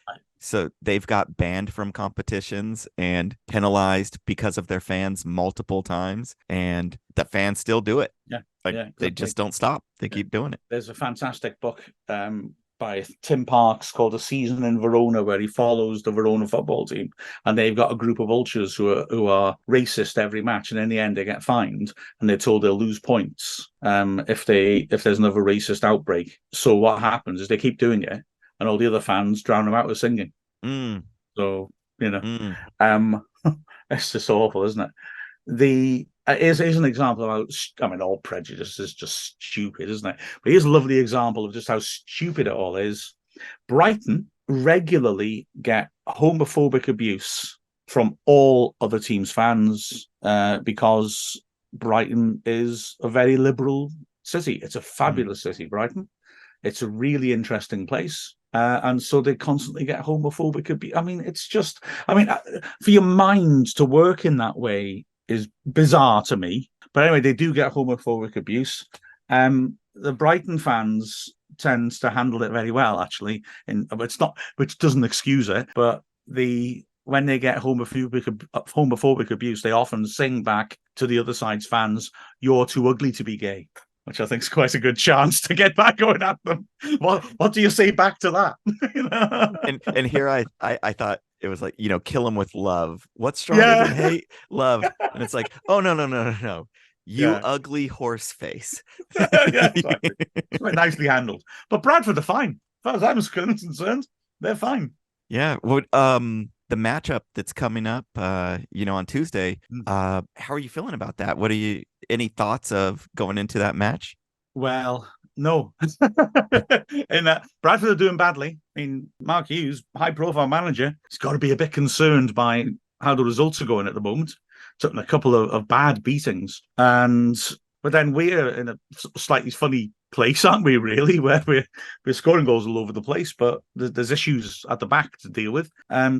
so they've got banned from competitions and penalized because of their fans multiple times, and the fans still do it. Exactly. They just don't stop. They keep doing it. There's a fantastic book by Tim Parks called A Season in Verona, where he follows the Verona football team, and they've got a group of ultras who are racist every match, and in the end they get fined and they're told they'll lose points if there's another racist outbreak. So what happens is they keep doing it, and all the other fans drown them out with singing. So it's just awful, isn't it? Here's an example of all prejudice is just stupid, isn't it? But here's a lovely example of just how stupid it all is. Brighton regularly get homophobic abuse from all other teams' fans because Brighton is a very liberal city. It's a fabulous city, Brighton. It's a really interesting place. And so they constantly get homophobic abuse. For your mind to work in that way is bizarre to me. But anyway, they do get homophobic abuse. The Brighton fans tends to handle it very well, actually. Which doesn't excuse it, but when they get homophobic abuse, they often sing back to the other side's fans, "You're too ugly to be gay," which I think is quite a good chance to get back going at them. What do you say back to that? and here I thought it was like, kill them with love. What's stronger than hate? Love. And it's like, oh, no. You ugly horse face. Exactly. It's quite nicely handled. But Bradford are fine. As far as I'm concerned, they're fine. Yeah. What the matchup that's coming up on Tuesday, how are you feeling about that? Any thoughts of going into that match? Well, no. In that Bradford are doing badly. I mean, Mark Hughes, high-profile manager, he's got to be a bit concerned by how the results are going at the moment. Took a couple of bad beatings, but then we're in a slightly funny place, aren't we? Really, where we're scoring goals all over the place, but there's issues at the back to deal with.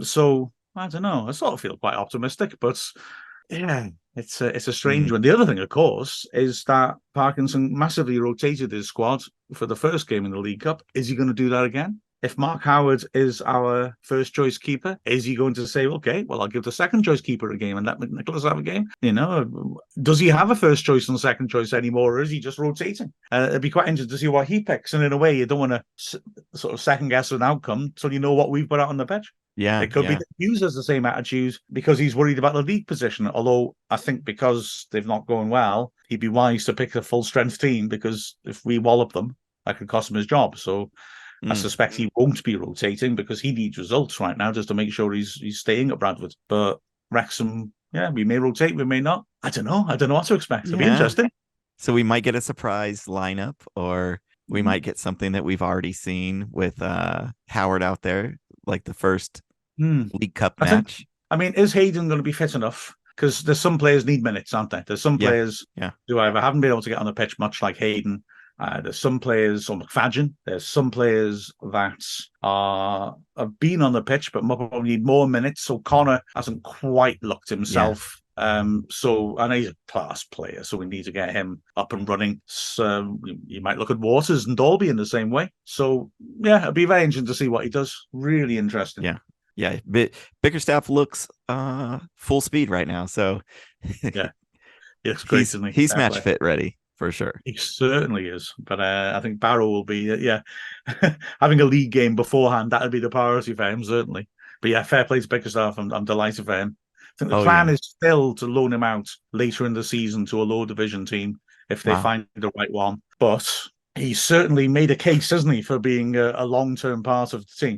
So I don't know. I sort of feel quite optimistic, but yeah. It's a strange one. The other thing, of course, is that Parkinson massively rotated his squad for the first game in the League Cup. Is he going to do that again? If Mark Howard is our first choice keeper, is he going to say, okay, well, I'll give the second choice keeper a game and let McNicholas have a game? Does he have a first choice and second choice anymore, or is he just rotating? It'd be quite interesting to see what he picks. And in a way, you don't want to sort of second guess an outcome until you know what we've put out on the pitch. Yeah, it could be that Hughes has the same attitude because he's worried about the league position. Although I think because they've not gone well, he'd be wise to pick a full strength team, because if we wallop them, that could cost him his job. So I suspect he won't be rotating because he needs results right now just to make sure he's staying at Bradford. But Wrexham, we may rotate, we may not. I don't know what to expect. It'll be interesting. So we might get a surprise lineup, or we might get something that we've already seen with Howard out there, like the first League Cup match. Is Hayden going to be fit enough? Because there's some players need minutes, aren't there? There's some players who either haven't been able to get on the pitch much, like Hayden. There's some players, or McFadden. There's some players that have been on the pitch but probably need more minutes. So Connor hasn't quite looked himself. So I know he's a class player, so we need to get him up and running. So you might look at Waters and Dalby in the same way. So it'll be very interesting to see what he does. Really interesting. Yeah. Bickerstaff looks full speed right now. So he looks great, isn't he? He's match fit ready for sure. He certainly is. But I think Barrow will be having a league game beforehand. That'll be the priority for him, certainly. But fair play to Bickerstaff. I'm delighted for him. I think the plan is still to loan him out later in the season to a low division team if they find the right one. But he's certainly made a case, hasn't he, for being a long-term part of the team.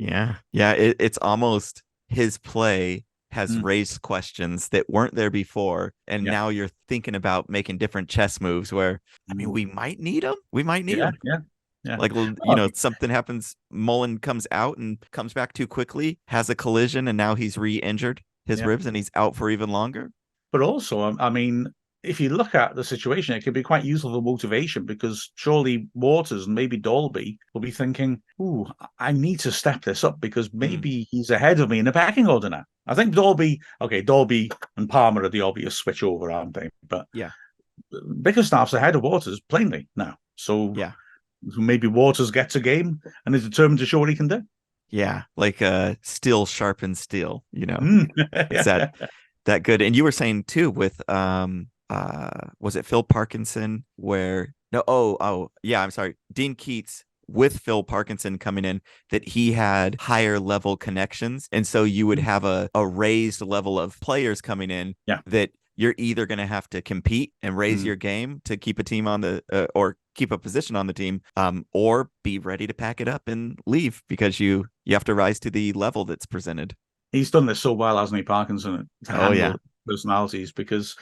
Yeah. It's almost his play has raised questions that weren't there before, and now you're thinking about making different chess moves. Where we might need him. We might need him. Yeah. Like, something happens. Mullen comes out and comes back too quickly, has a collision, and now he's re-injured his ribs and he's out for even longer. But also, if you look at the situation, it could be quite useful for motivation, because surely Waters and maybe Dalby will be thinking, I need to step this up because maybe he's ahead of me in the pecking order now. I think Dalby and Palmer are the obvious switch over, aren't they? But Bickerstaff's ahead of Waters plainly now. So maybe Waters gets a game and is determined to show what he can do. Yeah, like steel sharpens steel, It's that good. And you were saying too with was it Phil Parkinson I'm sorry, Dean Keats with Phil Parkinson coming in that he had higher level connections. And so you would have a raised level of players coming in that you're either going to have to compete and raise your game to keep a team on the or keep a position on the team, or be ready to pack it up and leave because you have to rise to the level that's presented. He's done this so well, hasn't he, Parkinson, to handle personalities? Because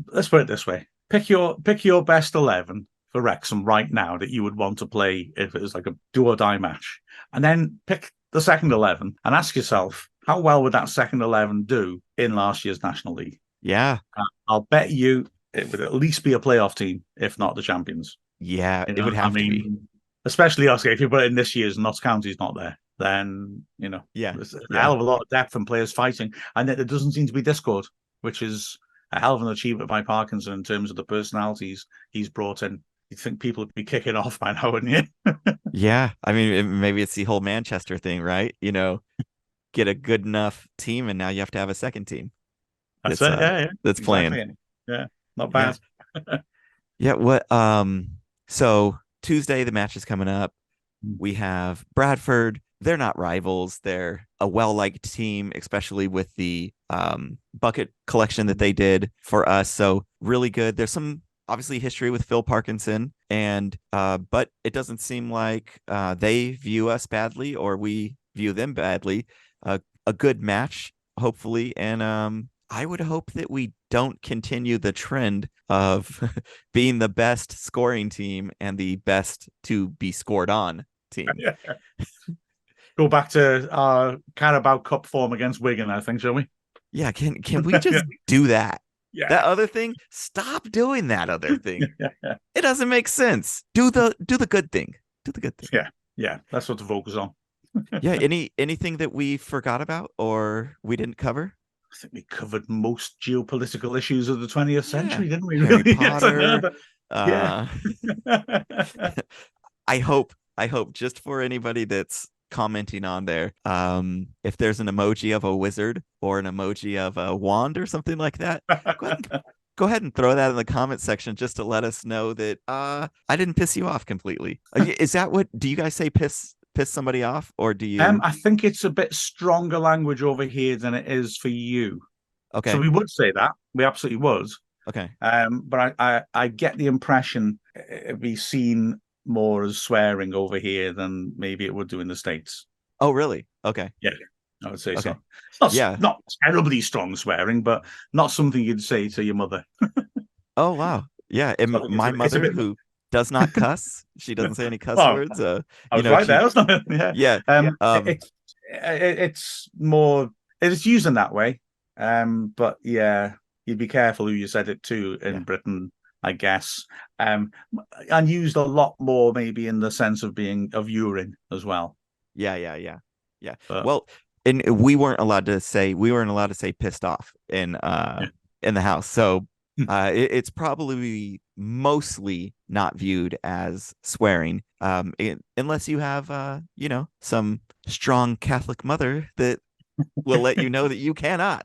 let's put it this way: pick your best 11 for Wrexham right now that you would want to play if it was like a do or die match, and then pick the second 11 and ask yourself how well would that second 11 do in last year's National League? Yeah. I'll bet you it would at least be a playoff team, if not the champions. Yeah, it would have to be. Especially, Oscar, if you put it in this year's Notts County's not there, then, there's a hell of a lot of depth and players fighting. And there doesn't seem to be discord, which is a hell of an achievement by Parkinson in terms of the personalities he's brought in. You'd think people would be kicking off by now, wouldn't you? Yeah. I mean, maybe it's the whole Manchester thing, right? Get a good enough team, and now you have to have a second team. That's it. That's exactly. playing. Yeah, not bad. Yeah. What? So Tuesday, the match is coming up. We have Bradford. They're not rivals. They're a well-liked team, especially with the bucket collection that they did for us. So really good. There's some obviously history with Phil Parkinson, and but it doesn't seem like they view us badly or we view them badly. A good match, hopefully, and I would hope that we don't continue the trend of being the best scoring team and the best to be scored on team. Go back to our Carabao Cup form against Wigan, I think, shall we? Yeah, can we just do that? Yeah. That other thing, stop doing that other thing. It doesn't make sense. Do the good thing. Do the good thing. Yeah, that's what to focus on. Yeah, anything that we forgot about or we didn't cover? I think we covered most geopolitical issues of the 20th century, didn't we? Harry Potter. I hope just for anybody that's commenting on there, if there's an emoji of a wizard or an emoji of a wand or something like that, go ahead and throw that in the comment section just to let us know that I didn't piss you off completely. Is that what, do you guys say piss somebody off, or do you? I think it's a bit stronger language over here than it is for you. Okay. So we would say that. We absolutely would. Okay. But I get the impression it'd be seen more as swearing over here than maybe it would do in the States. Oh, really? Okay. Yeah, I would say so. Not terribly strong swearing, but not something you'd say to your mother. Oh, wow. Yeah. And my mother, who does not cuss, she doesn't say any cuss words. I was right there, wasn't it? Yeah. It's more, it's used in that way. But yeah, you'd be careful who you said it to in Britain, I guess. And used a lot more maybe in the sense of being of urine as well. Yeah. Well, and we weren't allowed to say pissed off in the house. So it's probably mostly not viewed as swearing, unless you have some strong Catholic mother that will let you know that you cannot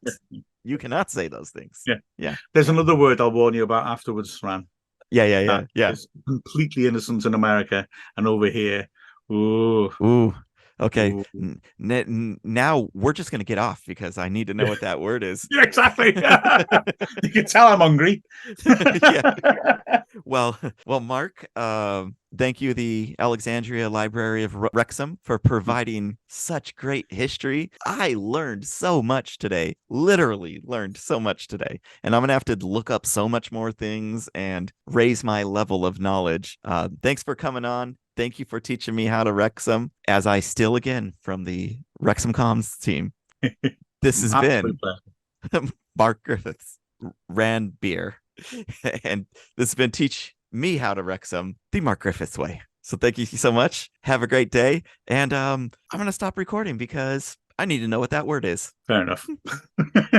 say those things. Yeah. There's another word I'll warn you about afterwards, Fran. Yeah. It's completely innocent in America, and over here, ooh. Okay. Now we're just going to get off because I need to know what that word is. Yeah, exactly. You can tell I'm hungry. Well, Mark, thank you, the Alexandria Library of Wrexham, for providing such great history. I learned so much today, literally learned so much today. And I'm going to have to look up so much more things and raise my level of knowledge. Thanks for coming on. Thank you for teaching me how to Wrexham, as I steal again from the Wrexham Comms team. This has been Mark Griffiths, Ran Beer. And this has been Teach Me How to Wrexham the Mark Griffiths way. So thank you so much. Have a great day. And I'm going to stop recording because I need to know what that word is. Fair enough.